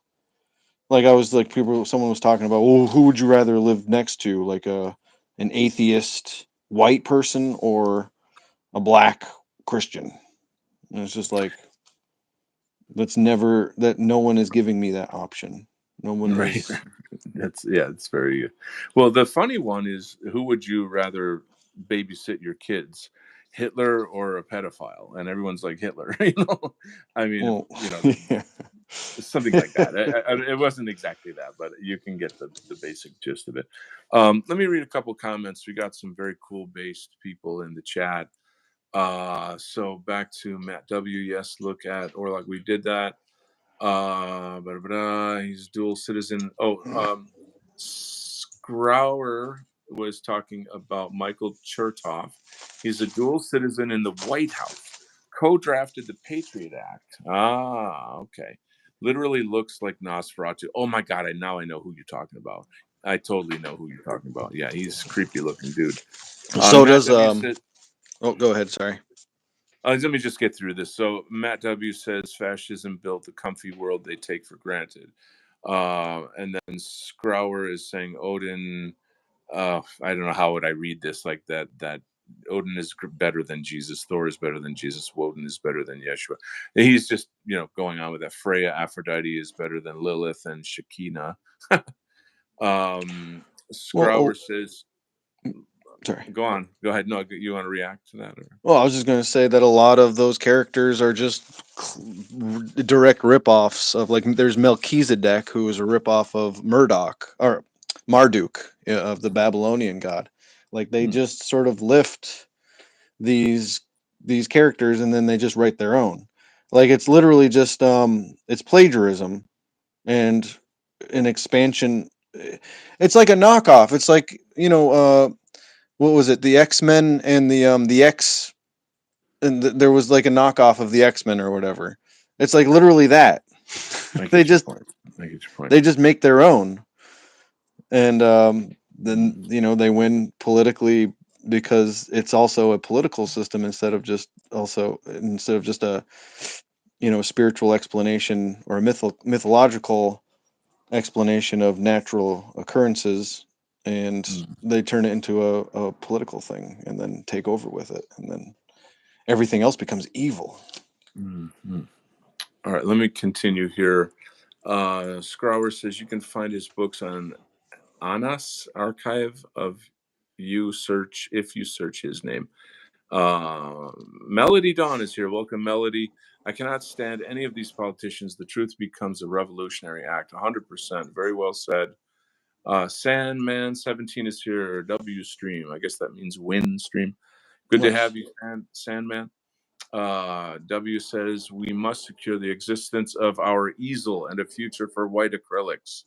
like I was like someone was talking about, well, who would you rather live next to, like an atheist white person or a black Christian? And it's just like no one is giving me that option. No one Right. is. That's yeah, it's very well. The funny one is, who would you rather babysit your kids, Hitler or a pedophile? And everyone's like Hitler. I mean, if Well, yeah. something like that. It wasn't exactly that, but you can get the basic gist of it. Let me read a couple comments. We got some very cool based people in the chat. So back to Matt W. Yes, look at or like we did that. He's dual citizen. Scrouer was talking about Michael Chertoff. He's a dual citizen in the White House. Co-drafted the Patriot Act. Okay. Literally looks like Nosferatu. Oh my God! I know who you're talking about. I totally know who you're talking about. Yeah, he's creepy looking dude. So Matt does W said, oh, go ahead, sorry. let me just get through this. So Matt W says fascism built the comfy world they take for granted. And then Scrouer is saying Odin. I don't know how would I read this like that. That Odin is better than Jesus. Thor is better than Jesus. Woden is better than Yeshua. He's just going on with that. Freya Aphrodite is better than Lilith and Shekinah. Well, Scrouer says, sorry. "Go on, go ahead. No, you want to react to that or?" Well, I was just going to say that a lot of those characters are just direct rip-offs of, like, there's Melchizedek, who is a rip-off of Murdoch or Marduk, of the Babylonian god. Like, they Hmm. just sort of lift these characters and then they just write their own. Like, it's literally just it's plagiarism and an expansion. It's like a knockoff. It's like, what was it? The X-Men and the X, and there was like a knockoff of the X-Men or whatever. It's like literally that. I they get your just point. I get your point. they just make their own, and Mm, then they win politically because it's also a political system instead of just a spiritual explanation or a mythological explanation of natural occurrences, and mm, they turn it into a political thing and then take over with it, and then everything else becomes evil. mm. All right, let me continue here. Scrouer says you can find his books on Anas archive of you search if you search his name. Melody Dawn is here. Welcome, Melody. I cannot stand any of these politicians. The truth becomes a revolutionary act. 100%. Very well said. Sandman 17 is here. W stream. I guess that means win stream. Good to have Nice. you, Sandman. W says we must secure the existence of our easel and a future for white acrylics.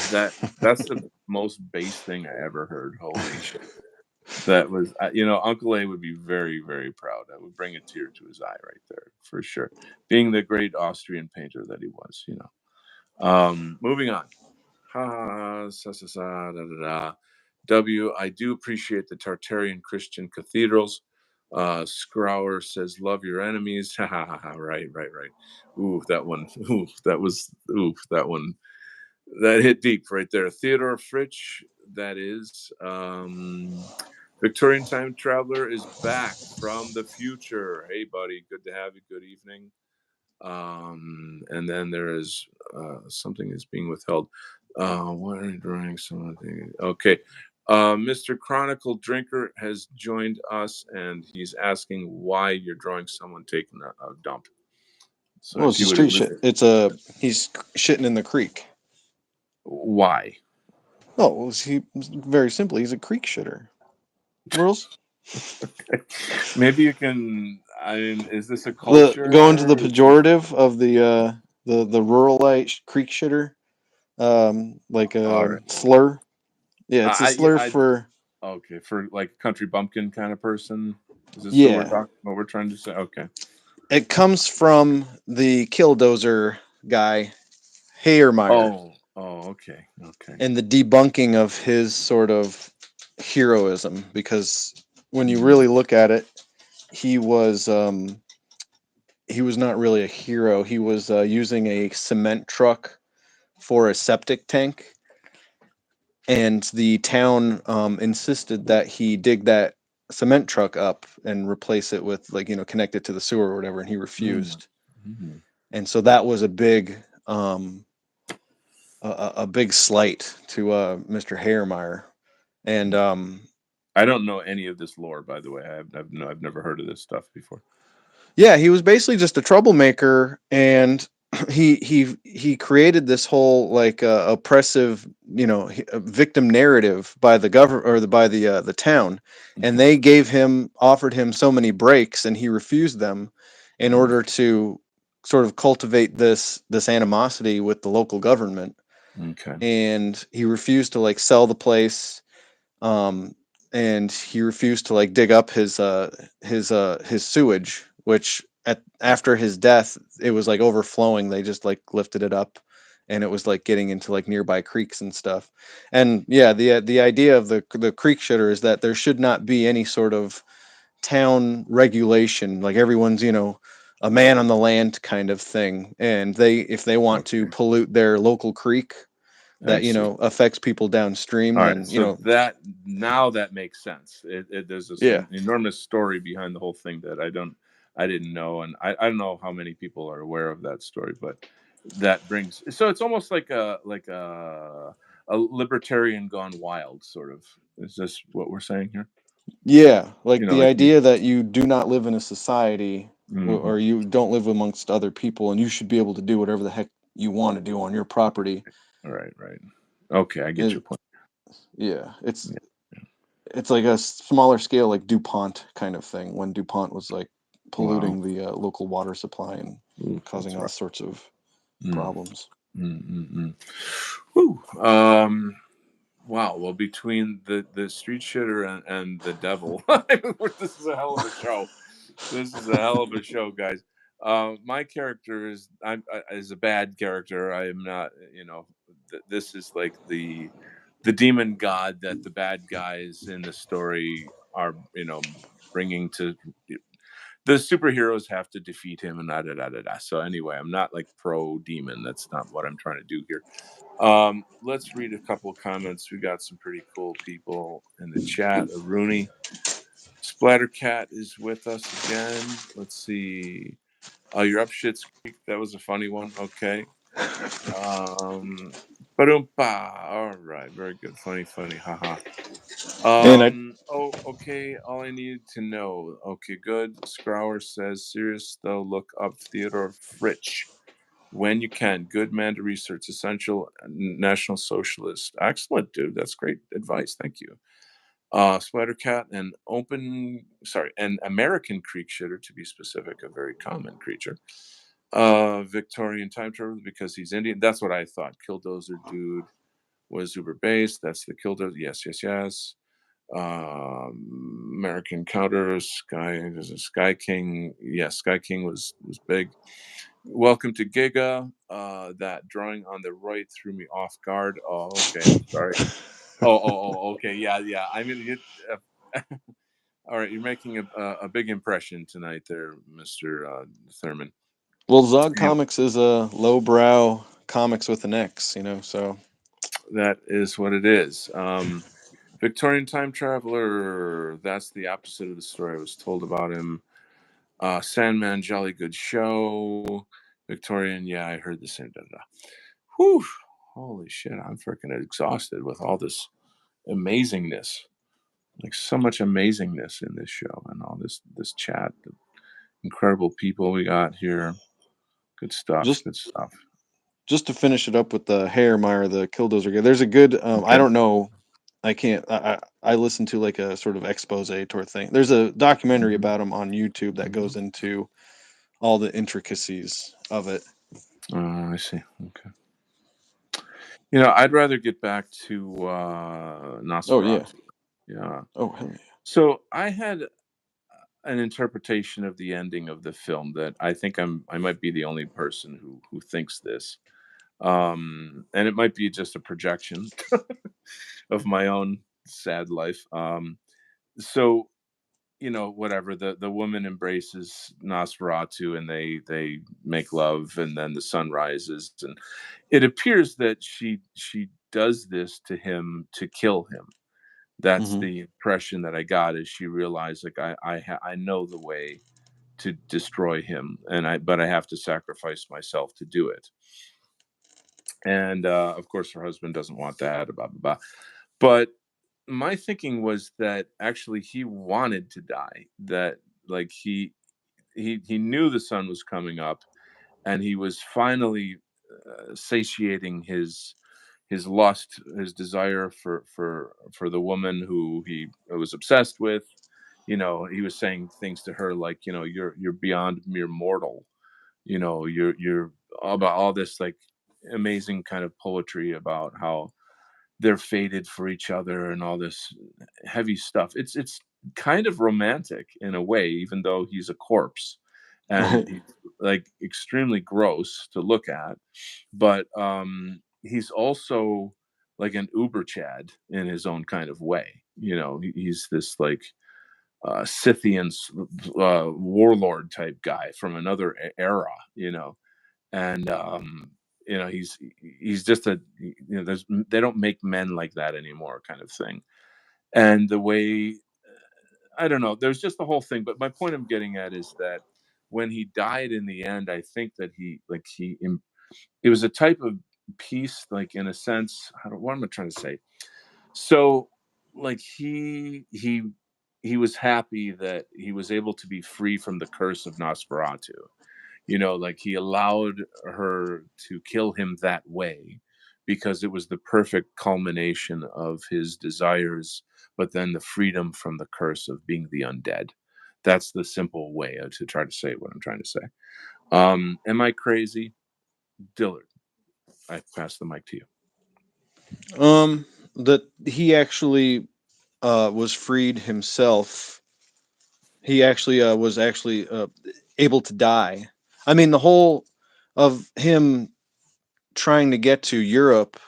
That's the most base thing I ever heard. Holy shit. That was, Uncle A would be very, very proud. That would bring a tear to his eye right there, for sure. Being the great Austrian painter that he was. Moving on. Ha ha ha, sa sa sa, da da da. W, I do appreciate the Tartarian Christian cathedrals. Scrouer says, love your enemies. Ha ha ha ha. Right, right, right. Ooh, that one. Ooh, that was, ooh, that one. That hit deep right there. Theodore Fritsch, that is. Victorian Time Traveler is back from the future. Hey, buddy. Good to have you. Good evening. And then there is something is being withheld. Why are you drawing something? Okay. Mr. Chronicle Drinker has joined us and he's asking why you're drawing someone taking a dump. So Well, if it's a you street would, shit. He's shitting in the creek. why? Oh, well, very simply, he's a creek shitter. Rules. Maybe you can. I mean, is this a The Going to the culture? Is this pejorative of the ruralite creek shitter, like all right? slur. Yeah, it's a slur I for. okay for like country bumpkin kind of person. Is this what we're Yeah, talking? What we're trying to say? Okay. it comes from the killdozer guy, Hayermeyer. Oh. Oh, okay. Okay. and the debunking of his sort of heroism, because when you Mm, really look at it, he was he was not really a hero. He was using a cement truck for a septic tank, and the town insisted that he dig that cement truck up and replace it with, like, connect it to the sewer or whatever, and he mm, refused. mm, And so that was a big slight to Mr. Hayermeyer. And mm. I don't know any of this lore, by the way. I've never heard of this stuff before. yeah, he was basically just a troublemaker, and he created this whole, like, oppressive, victim narrative by the government, or by the town, and Okay. they offered him so many breaks, and he refused them in Mm, order to sort of cultivate this animosity with the local government, okay. and he refused to, like, sell the place, um, and he refused to, like, dig up his sewage, which after his death, it was like overflowing. They just, like, lifted it up, and it was like getting into, like, nearby creeks and stuff. And yeah, the idea of the creek shitter is that there should not be any sort of town regulation, like everyone's, a man on the land kind of thing, and they if they want to Okay. pollute their local creek I that, see. affects people downstream, All right. then, So that now that makes sense. There's this yeah. enormous story behind the whole thing that I didn't know, and I don't know how many people are aware of that story, but that brings so it's almost like a libertarian gone wild sort of. Is this what we're saying here? Yeah, like the Like you. idea that you do not live in a society, Hmm. or you don't live amongst other people, and you should be able to do whatever the heck you want to do on your property. All right. Right. Okay, I get Is your point. Yeah, Yeah. it's like a smaller scale, like DuPont kind of thing, when DuPont was, like, Wow. polluting the local water supply and Oof, causing that's all right. sorts of Mm, problems. mm, mm, mm. Whew. Wow. Well, between the street shitter and the devil, this is a hell of a show. This is a hell of a show, guys. My character is a bad character. I am not. This is like the demon god that the bad guys in the story are. Bringing to the superheroes have to defeat him and da da da da da. So anyway, I'm not like pro demon. That's not what I'm trying to do here. Let's read a couple of comments. We got some pretty cool people in the chat. Rooney Splattercat is with us again. Let's see. You're up Shit's Creek. That was a funny one. Okay. Um, Ba-dum-ba. All right. Very good. Funny, funny. Haha. And I Oh, okay. All I needed to know. Okay, good. Scrower says, serious though, look up Theodore Fritsch when you can. Good man to research. Essential National Socialist. Excellent, dude. That's great advice. Thank you. Spider cat and an American creek shitter, to be specific, a very common creature. Victorian time traveler because he's Indian. That's what I thought. Killdozer dude was Uber based. That's the Killdozer. Yes, yes, yes. American counter Sky. There's a Sky King. Yes, Sky King was big. Welcome to Giga. That drawing on the right threw me off guard. Oh, okay. I'm sorry. Okay. Yeah, yeah. I mean, all right. You're making a big impression tonight, there, Mister Thurman. Well, Zog Yeah, Comics is a lowbrow comics with an X, so. that is what it is. Victorian time traveler. That's the opposite of the story I was told about him. Sandman, jolly good show. Victorian. Yeah, I heard the same. Da, da. Whew. Holy shit! I'm freaking exhausted with all this amazingness. Like so much amazingness in this show and all this chat. The incredible people we got here. Good stuff. Just Good stuff. just to finish it up with the Hayermeyer, the Killdozer guy. There's a good. I Okay. don't know. I can't. I listen to, like, a sort of expose tour thing. There's a documentary Hmm. about him on YouTube that Hmm. goes into all the intricacies of it. I see. Okay. I'd rather get back to Oh yeah. Nosferatu. Yeah. Oh hell yeah. So I had an interpretation of the ending of the film that I think I might be the only person who thinks this. And it might be just a projection of my own sad life. So whatever, the woman embraces Nosferatu, and they make love, and then the sun rises, and it appears that she does this to him to kill him. That's Hmm. the impression that I got, is she realized, like, I know the way to destroy him, and I have to sacrifice myself to do it. And of course her husband doesn't want that, blah blah blah. But my thinking was that actually he wanted to die, that, like, he knew the sun was coming up, and he was finally satiating his lust, his desire for the woman who he was obsessed with. He was saying things to her like, you're beyond mere mortal. You're about all this, like, amazing kind of poetry about how they're fated for each other and all this heavy stuff. It's kind of romantic in a way, even though he's a corpse, and he's, like, extremely gross to look at. But he's also like an uber Chad in his own kind of way. He's this, like, Scythian warlord type guy from another era. And he's just they don't make men like that anymore, kind of thing. And the way, I don't know, there's just the whole thing. But my point I'm getting at is that when he died in the end, I think that it was a type of peace, like, in a sense. What am I trying to say? So, like, he was happy that he was able to be free from the curse of Nosferatu. Like, he allowed her to kill him that way because it was the perfect culmination of his desires, but then the freedom from the curse of being the undead. That's the simple way to try to say what I'm trying to say. Am I crazy? Dillard, I pass the mic to you. That he actually was freed himself. He actually was actually able to die. I mean, the whole of him trying to get to Europe,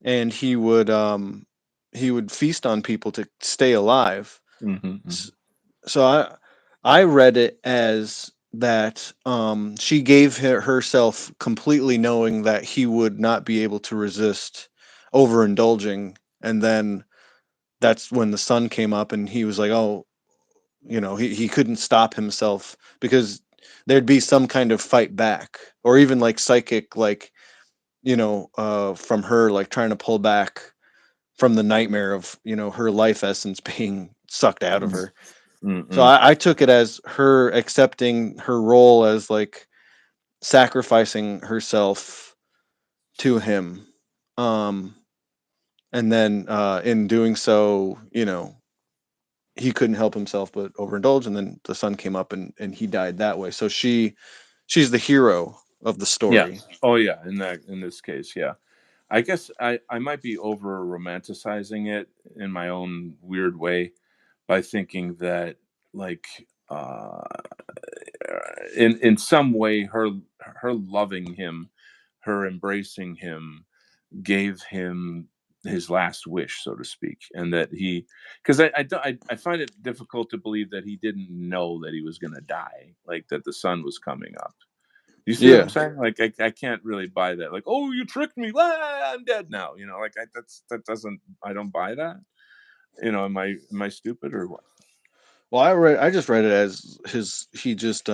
and he would feast on people to stay alive. Hmm. S- So I read it as that she gave herself completely, knowing that he would not be able to resist overindulging, and then that's when the sun came up, and he was like, oh, he couldn't stop himself because there'd be some kind of fight back, or even like psychic, like, from her, like trying to pull back from the nightmare of, her life essence being sucked out of her. So Mm-mm. I took it as her accepting her role as, like, sacrificing herself to him. Um, and then in doing so, he couldn't help himself but overindulge, and then the sun came up, and he died that way. So she's the hero of the Yeah. story. Oh, yeah. In this case, yeah. I guess I might be over romanticizing it in my own weird way by thinking that, like, in some way, her loving him, her embracing him, gave him his last wish, so to speak. And that because I find it difficult to believe that he didn't know that he was going to die, like, that the sun was coming up. You see what I'm Yeah. saying? Like, I can't really buy that. Like, oh, you tricked me. Ah, I'm dead now. Like, that doesn't. I don't buy that. Am I stupid or what? Well, I just read it as he just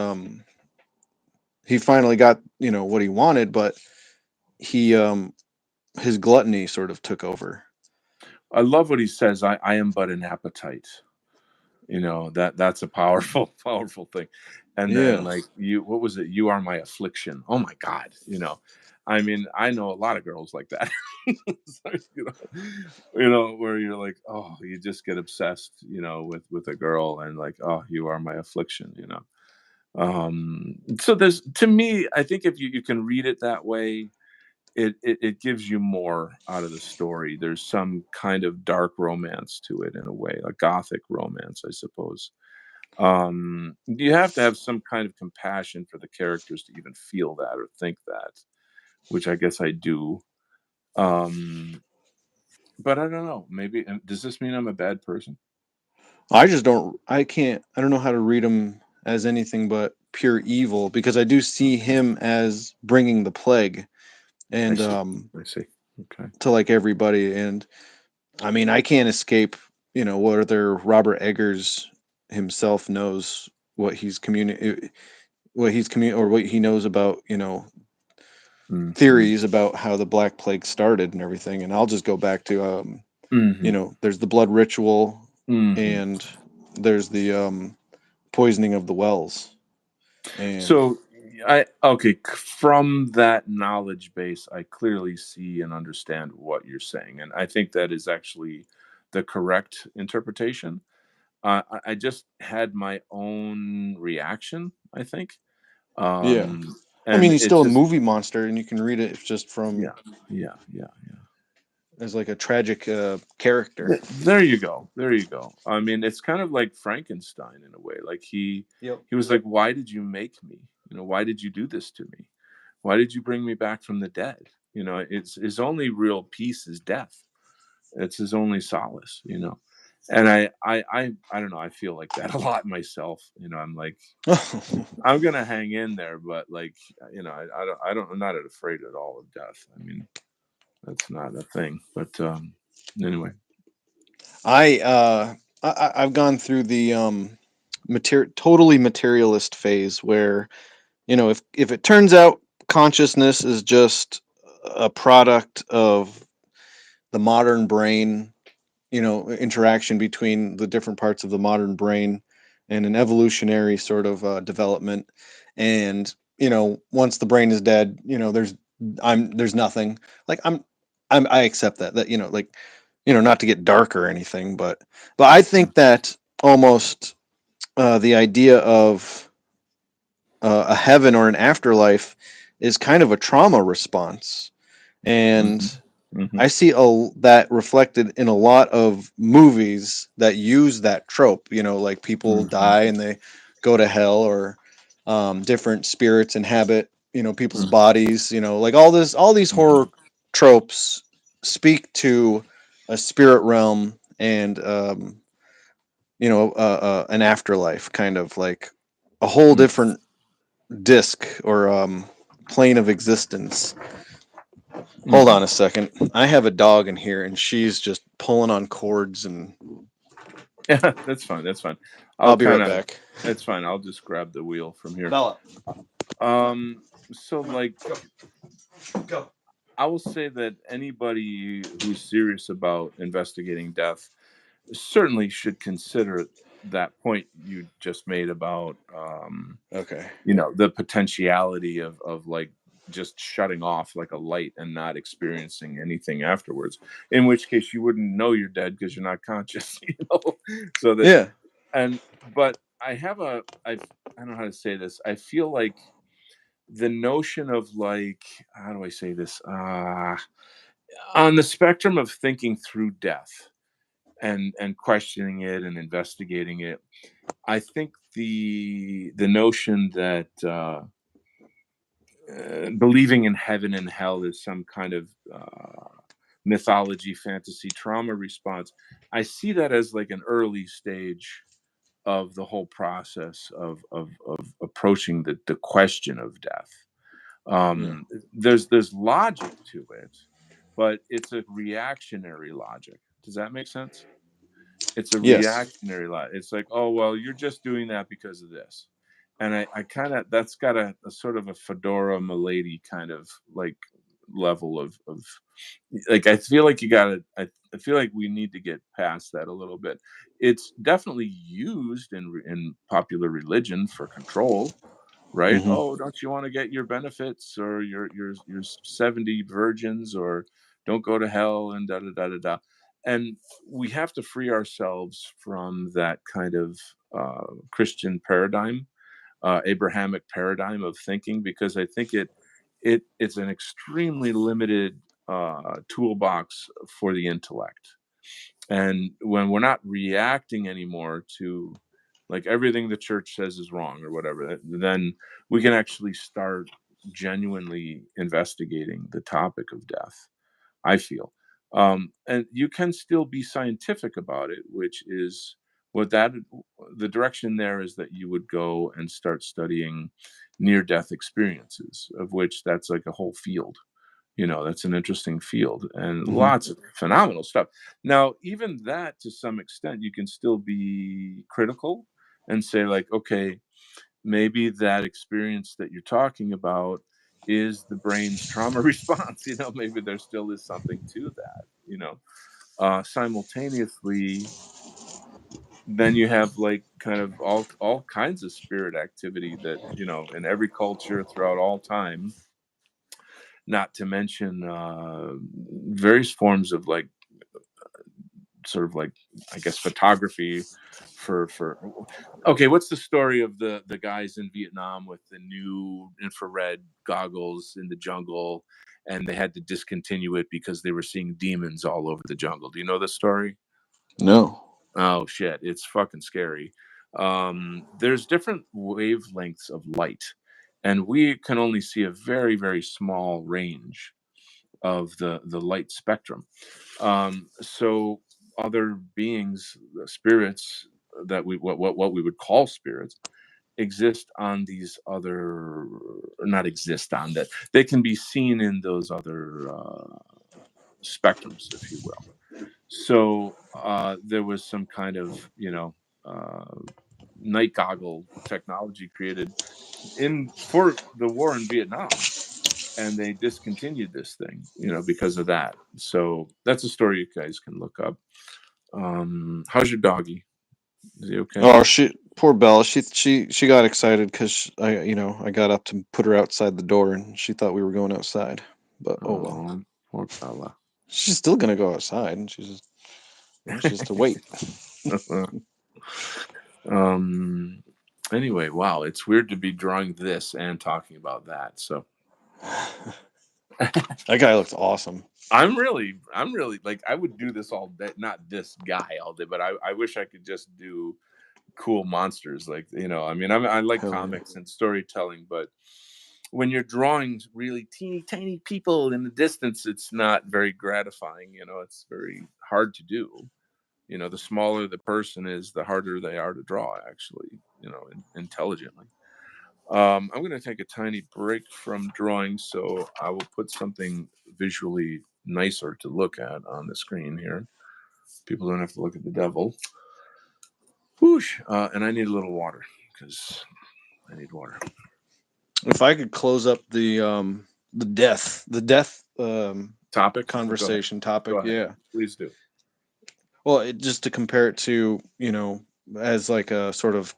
he finally got, what he wanted, but he his gluttony sort of took over. I love what he says. I am but an appetite. That's a powerful, powerful thing. And then, Yeah. like, what was it? You are my affliction. Oh my God. I mean, I know a lot of girls like that. So, where you're like, oh, you just get obsessed, with a girl, and, like, oh, you are my affliction. So there's, to me, I think if you can read it that way, it gives you more out of the story. There's some kind of dark romance to it, in a way, a gothic romance, I suppose. You have to have some kind of compassion for the characters to even feel that or think that. which I guess I do. Um, but I don't know. Maybe does this mean I'm a bad person? I just don't. I can't. I don't know how to read him as anything but pure evil, because I do see him as bringing the plague I and see. I see. Okay. to like everybody. And I mean, I can't escape. Whether Robert Eggers himself knows what he's or what he knows about Mm-hmm. theories about how the Black Plague started and everything. And I'll just go back to Mm-hmm. there's the blood ritual, Mm-hmm. and there's the poisoning of the wells. And So I okay, from that knowledge base, I clearly see and understand what you're saying, and I think that is actually the correct interpretation. I just had my own reaction, I think, yeah, I mean, and he's it's still a just movie monster, and you can read it just from yeah, yeah, yeah, yeah. as like a tragic character. There you go. There you go. I mean, it's kind of like Frankenstein in a way. Like Yep. he was like, "Why did you make me? Why did you do this to me? Why did you bring me back from the dead?" It's his only real peace is death. It's his only solace. And I don't know. I feel like that a lot myself. I'm like, I'm gonna hang in there, but like, I'm not afraid at all of death. I mean, that's not a thing. But anyway. I've gone through the totally materialist phase where if it turns out consciousness is just a product of the modern brain, interaction between the different parts of the modern brain and an evolutionary sort of development. And once the brain is dead, there's nothing. Like I accept that like not to get dark or anything, but I think that almost the idea of a heaven or an afterlife is kind of a trauma response. Hmm. And Hmm. I see that reflected in a lot of movies that use that trope. Like people Hmm. die and they go to hell, or different spirits inhabit people's bodies. Like all these horror tropes speak to a spirit realm and an afterlife, kind of like a whole Hmm. different disc or plane of existence. Hold Hmm. on a second. I have a dog in here and she's just pulling on cords, and Yeah, that's fine. That's fine. I'll I'll be kind right of. back. It's fine. I'll just grab the wheel from here. Bella, So like, go, go. I will say that anybody who's serious about investigating death certainly should consider that point you just made about Okay. the potentiality of like just shutting off like a light and not experiencing anything afterwards, in which case you wouldn't know you're dead because you're not conscious. So that Yeah. and but I don't know how to say this. I feel like the notion of like, how do I say this, on the spectrum of thinking through death and questioning it and investigating it, I think the notion that believing in heaven and hell is some kind of mythology, fantasy, trauma response. I see that as like an early stage of the whole process of approaching the question of death. Yeah. There's logic to it, but it's a reactionary logic. Does that make sense? It's a Yes. reactionary lot. It's like, oh well, you're just doing that because of this, and I kind of that's got a sort of a fedora milady kind of like level of like I feel like you gotta I feel like we need to get past that a little bit. It's definitely used in popular religion for control, right? Hmm. Oh, don't you want to get your benefits or your 70 virgins, or don't go to hell and da da da da da. And we have to free ourselves from that kind of Christian paradigm, Abrahamic paradigm of thinking, because I think it's an extremely limited toolbox for the intellect. And when we're not reacting anymore to like everything the church says is wrong or whatever, then we can actually start genuinely investigating the topic of death, I feel. And you can still be scientific about it, which is what that the direction there is that you would go and start studying near death experiences, of which that's like a whole field. That's an interesting field and Hmm. lots of phenomenal stuff. Now, even that, to some extent, you can still be critical and say, like, okay, maybe that experience that you're talking about is the brain's trauma response. Maybe there still is something to that. Simultaneously, then you have like kind of all kinds of spirit activity that in every culture throughout all time, not to mention various forms of like sort of like, I guess, photography for okay, what's the story of the guys in Vietnam with the new infrared goggles in the jungle, and they had to discontinue it because they were seeing demons all over the jungle? Do you know this story? No. Oh shit, it's fucking scary. There's different wavelengths of light, and we can only see a very, very small range of the light spectrum. So other beings, spirits, that what we would call spirits, exist on these other, or not exist on, that they can be seen in those other spectrums, if you will. So there was some kind of uh, night goggle technology created in for the war in Vietnam, and they discontinued this thing, because of that. So that's a story you guys can look up. How's your doggy? Is he okay? Oh, she poor Bella. She got excited because I got up to put her outside the door and she thought we were going outside. But oh well, Oh, poor Bella. she's still gonna go outside and she has to wait. um. Anyway, wow, it's weird to be drawing this and talking about that. So That guy looks awesome. I'm really like, I would do this all day. Not this guy all day, but I wish I could just do cool monsters. Like, I mean, I like Hell yeah. comics and storytelling, but when you're drawing really teeny tiny people in the distance, it's not very gratifying. It's very hard to do. The smaller the person is, the harder they are to draw, actually, intelligently. I'm going to take a tiny break from drawing, so I will put something visually nicer to look at on the screen here. People don't have to look at the devil. Whoosh. And I need a little water, because I need water. If I could close up the death Topic? Go ahead. conversation topic, Go ahead. yeah. Please do. Well, just to compare it to as like a sort of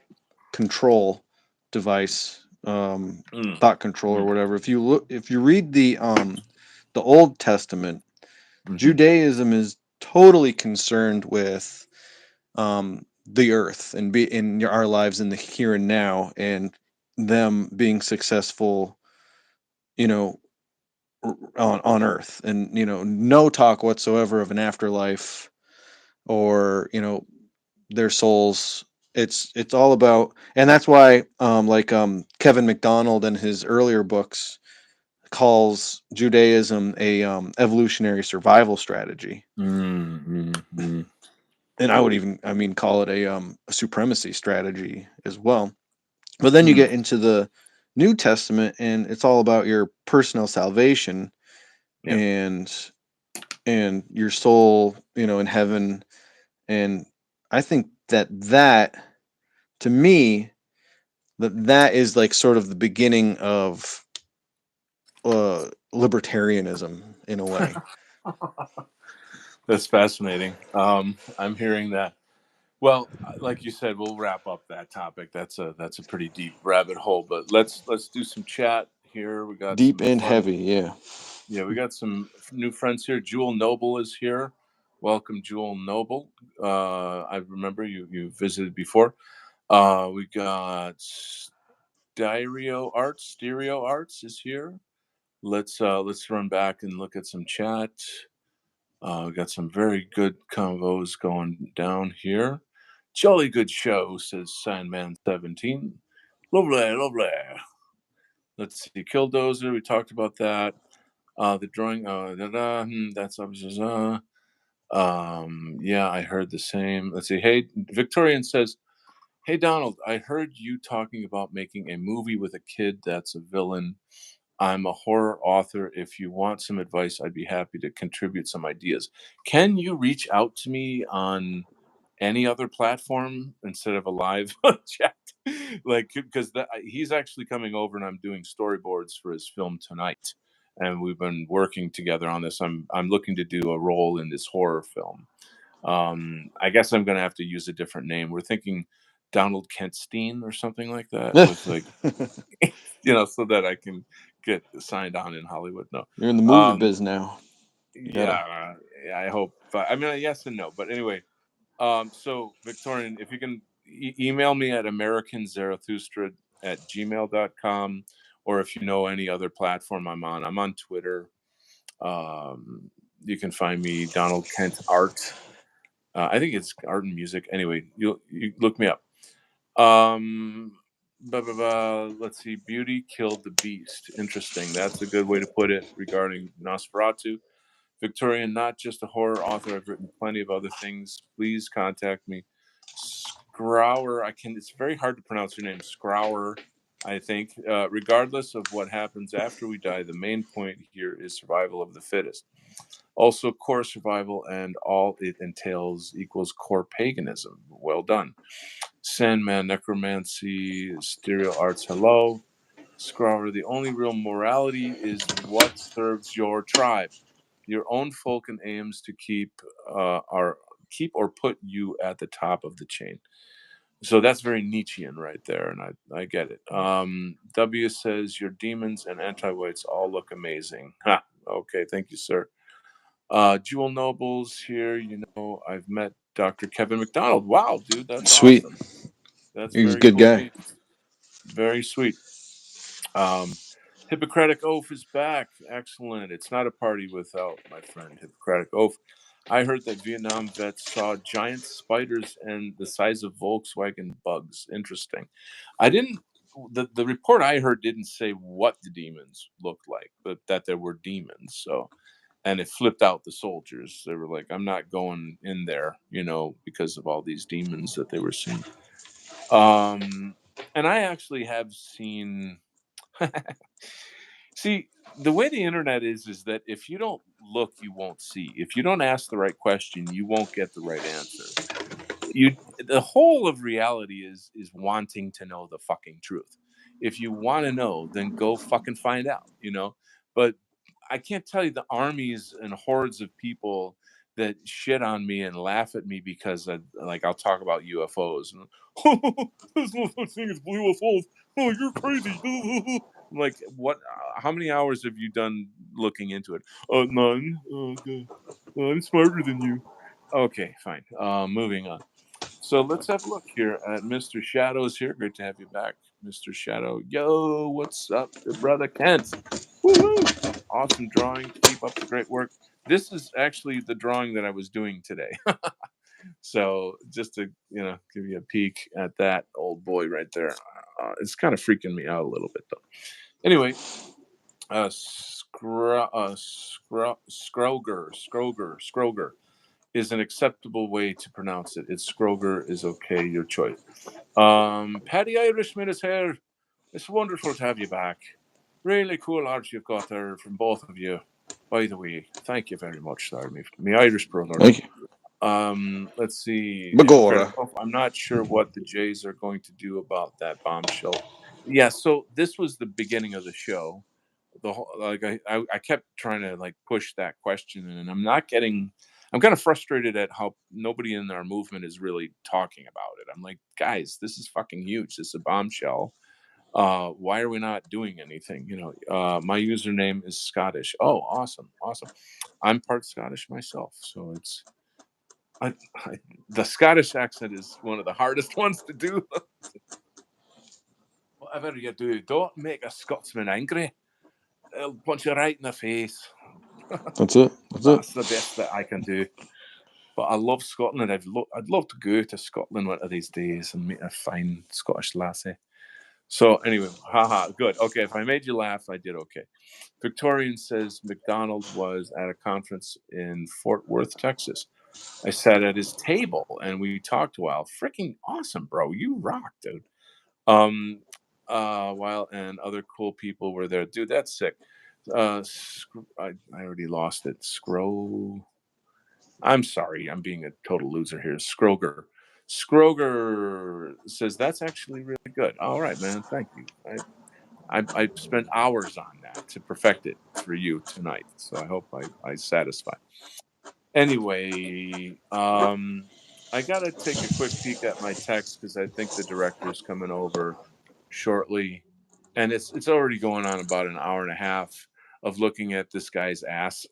control device, Mm, thought control or mm, whatever. If you read the Old Testament, hmm. Judaism is totally concerned with the earth and be in our lives in the here and now, and them being successful, you know, on earth, and no talk whatsoever of an afterlife or their souls. It's all about, and that's why like Kevin McDonald in his earlier books calls Judaism a evolutionary survival strategy. Mm, mm, mm, And I would even, I mean, call it a supremacy strategy as well. But then you mm. get into the New Testament, and it's all about your personal salvation Yeah. and your soul, in heaven. And I think that to me, that is like sort of the beginning of libertarianism in a way. That's fascinating. I'm hearing that. Well, like you said, we'll wrap up that topic. That's a pretty deep rabbit hole. But let's do some chat here. We got Deep some and fun. heavy, yeah. Yeah, we got some new friends here. Jewel Noble is here. Welcome, Jewel Noble. I remember you visited before. We got Stereo Arts is here. Let's run back and look at some chat. We got some very good convos going down here. Jolly good show, says Sandman 17. Lovely, lovely. Let's see, Killdozer. We talked about that. The drawing. That's obviously. Yeah, I heard the same. Let's see. Hey, Victorian says, "Hey Donald, I heard you talking about making a movie with a kid that's a villain. I'm a horror author. If you want some advice, I'd be happy to contribute some ideas. Can you reach out to me on any other platform instead of a live chat? Like, because he's actually coming over and I'm doing storyboards for his film tonight. And we've been working together on this. I'm looking to do a role in this horror film. I guess I'm gonna have to use a different name. We're thinking Donald Kent Steen or something like that, with like so that I can get signed on in Hollywood. No, You're in the movie um, biz now. You gotta. yeah, I hope. I mean, yes and no, but anyway. So Victorian, if you can email me at americanzarathustra@gmail.com, or if you know any other platform I'm on Twitter. You can find me Donald Kent Art. I think it's art and music. Anyway, you look me up. Um, let's see. Beauty killed the beast. Interesting. That's a good way to put it regarding Nosferatu. Victorian, not just a horror author. I've written plenty of other things. Please contact me. Scrower. I can. It's very hard to pronounce your name. Scrower. I think. Regardless of what happens after we die, the main point here is survival of the fittest. Also, core survival and all it entails equals core paganism. Well done. Sandman, necromancy, stereo arts. Hello. Scrover, the only real morality is what serves your tribe, your own folk, and aims to keep or put you at the top of the chain. So that's very Nietzschean right there, and I get it. W says your demons and anti-whites all look amazing. Ha. Okay, thank you, sir. Jewel Nobles here. I've met Dr. Kevin McDonald. Wow, dude, that's Sweet. awesome. That's He's a very good cool guy. beans. Very sweet. Um, Hippocratic Oath is back. Excellent. It's not a party without my friend Hippocratic Oath. I heard that Vietnam vets saw giant spiders and the size of Volkswagen bugs. Interesting. I didn't. The report I heard didn't say what the demons looked like, but that there were demons. So, and it flipped out the soldiers. They were like, "I'm not going in there," because of all these demons that they were seeing. And I actually have seen. See, the way the internet is that if you don't look, you won't see. If you don't ask the right question, you won't get the right answer. The whole of reality is wanting to know the fucking truth. If you want to know, then go fucking find out. But I can't tell you the armies and hordes of people that shit on me and laugh at me because I'll talk about UFOs. There's no such thing as UFOs. Oh, you're crazy. I'm like, what? How many hours have you done looking into it? None. Okay. I'm smarter than you. Okay, fine. Moving on. So let's have a look here at Mr. Shadows here. Great to have you back, Mr. Shadow. Yo, what's up, brother Kent? Woohoo! Awesome drawing. Keep up the great work. This is actually the drawing that I was doing today. So just to give you a peek at that old boy right there. It's kind of freaking me out a little bit though. Anyway, Scroger is an acceptable way to pronounce it. It's Scroger is okay, your choice. Paddy Irishman is here. It's wonderful to have you back. Really cool art you've got there from both of you. By the way, thank you very much, sir, me Irish brother. Thank you. Let's see, Hippocratic Bagora. Oath. I'm not sure what the Jays are going to do about that bombshell. Yeah, so this was the beginning of the show. The whole, like I kept trying to like push that question, and I'm not getting. I'm kind of frustrated at how nobody in our movement is really talking about it. I'm like, guys, this is fucking huge. This is a bombshell. Why are we not doing anything? My username is Scottish. Oh, awesome, awesome. I'm part Scottish myself, so it's I the Scottish accent is one of the hardest ones to do. Whatever you do, don't make a Scotsman angry. It'll punch you right in the face. That's it. That's it. That's the best that I can do. But I love Scotland. I'd love to go to Scotland one of these days and meet a fine Scottish lassie. So anyway, haha, good. Okay, if I made you laugh, I did okay. Victorian says McDonald was at a conference in Fort Worth, Texas. I sat at his table and we talked a while. Freaking awesome, bro. You rock, dude. Um, while and other cool people were there. Dude, that's sick. I already lost it. I'm sorry. I'm being a total loser here. Scroger says that's actually really good. All right, man. Thank you. I spent hours on that to perfect it for you tonight. So I hope I satisfy. Anyway, I gotta take a quick peek at my text because I think the director is coming over shortly, and it's already going on about an hour and a half of looking at this guy's ass.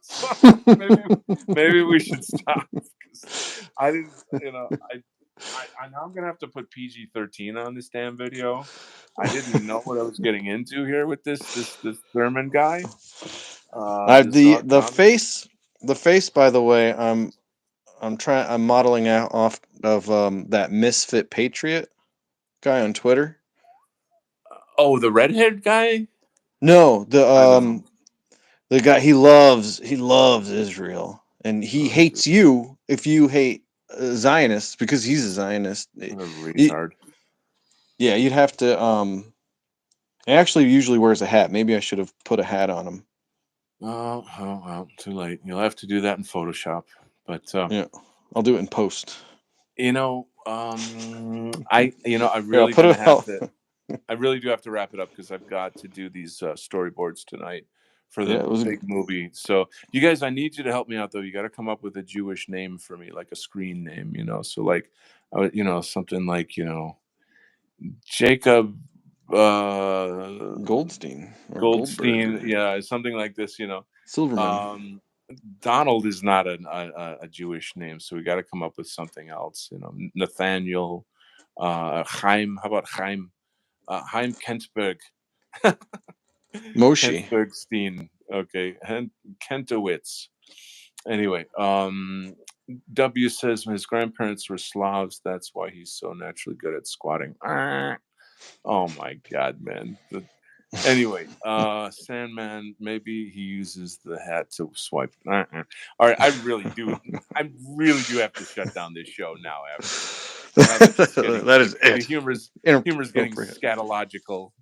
So maybe maybe we should stop because I didn't, I now I'm gonna have to put PG-13 on this damn video. I didn't know what I was getting into here with this Thurman guy. This The dog Donald. face, by the way, I'm modeling out off of that Misfit Patriot guy on Twitter. Oh, the redhead guy? No, I don't know. the guy he loves Israel, and he Oh, dude, hates you if you hate Zionists because he's a Zionist. what a Y- retard. yeah, you'd have to. He actually usually wears a hat. Maybe I should have put a hat on him. Oh, well, too late. You'll have to do that in Photoshop. But Yeah, I'll do it in post. I'm Here, I'll really put gonna it have out. to. I really do have to wrap it up because I've got to do these storyboards tonight for the Yeah, it was. big movie. So, you guys, I need you to help me out though. You got to come up with a Jewish name for me, like a screen name. So like, something like Jacob Goldstein or Goldberg Goldstein. or Yeah, something like this. Silverman. Um, Donald is not a Jewish name, so we got to come up with something else. Nathaniel, Chaim. How about Chaim? Chaim Kentberg. Moshe. Kentbergstein. Okay. Kentowitz. Anyway, W says his grandparents were Slavs. That's why he's so naturally good at squatting. Ah. Oh my God, man. Anyway, Sandman, maybe he uses the hat to swipe. All right, I really do have to shut down this show now now that it's getting That is the it. humor's getting Inappropriate. scatological.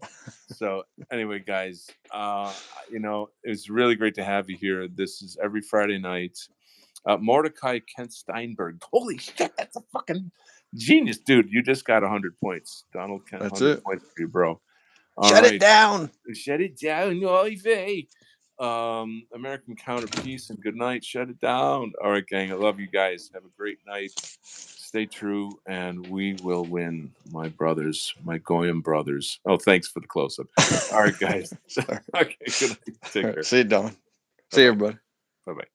So anyway, guys, it was really great to have you here. This is every Friday night. Mordecai Kent Steinberg. Holy shit, that's a fucking genius, dude. You just got 100 points. Donald Kent, That's 100 it. points for you, bro. All Shut it right. down. Shut it down, Ivy. American Counter Peace and good night. Shut it down. All right, gang. I love you guys. Have a great night. Stay true, and we will win, my brothers, my Goyim brothers. Oh, thanks for the close up. All right, guys. Sorry. Okay, good night. All Take right, care. see you, Don. Bye See you, bye. everybody. Bye bye.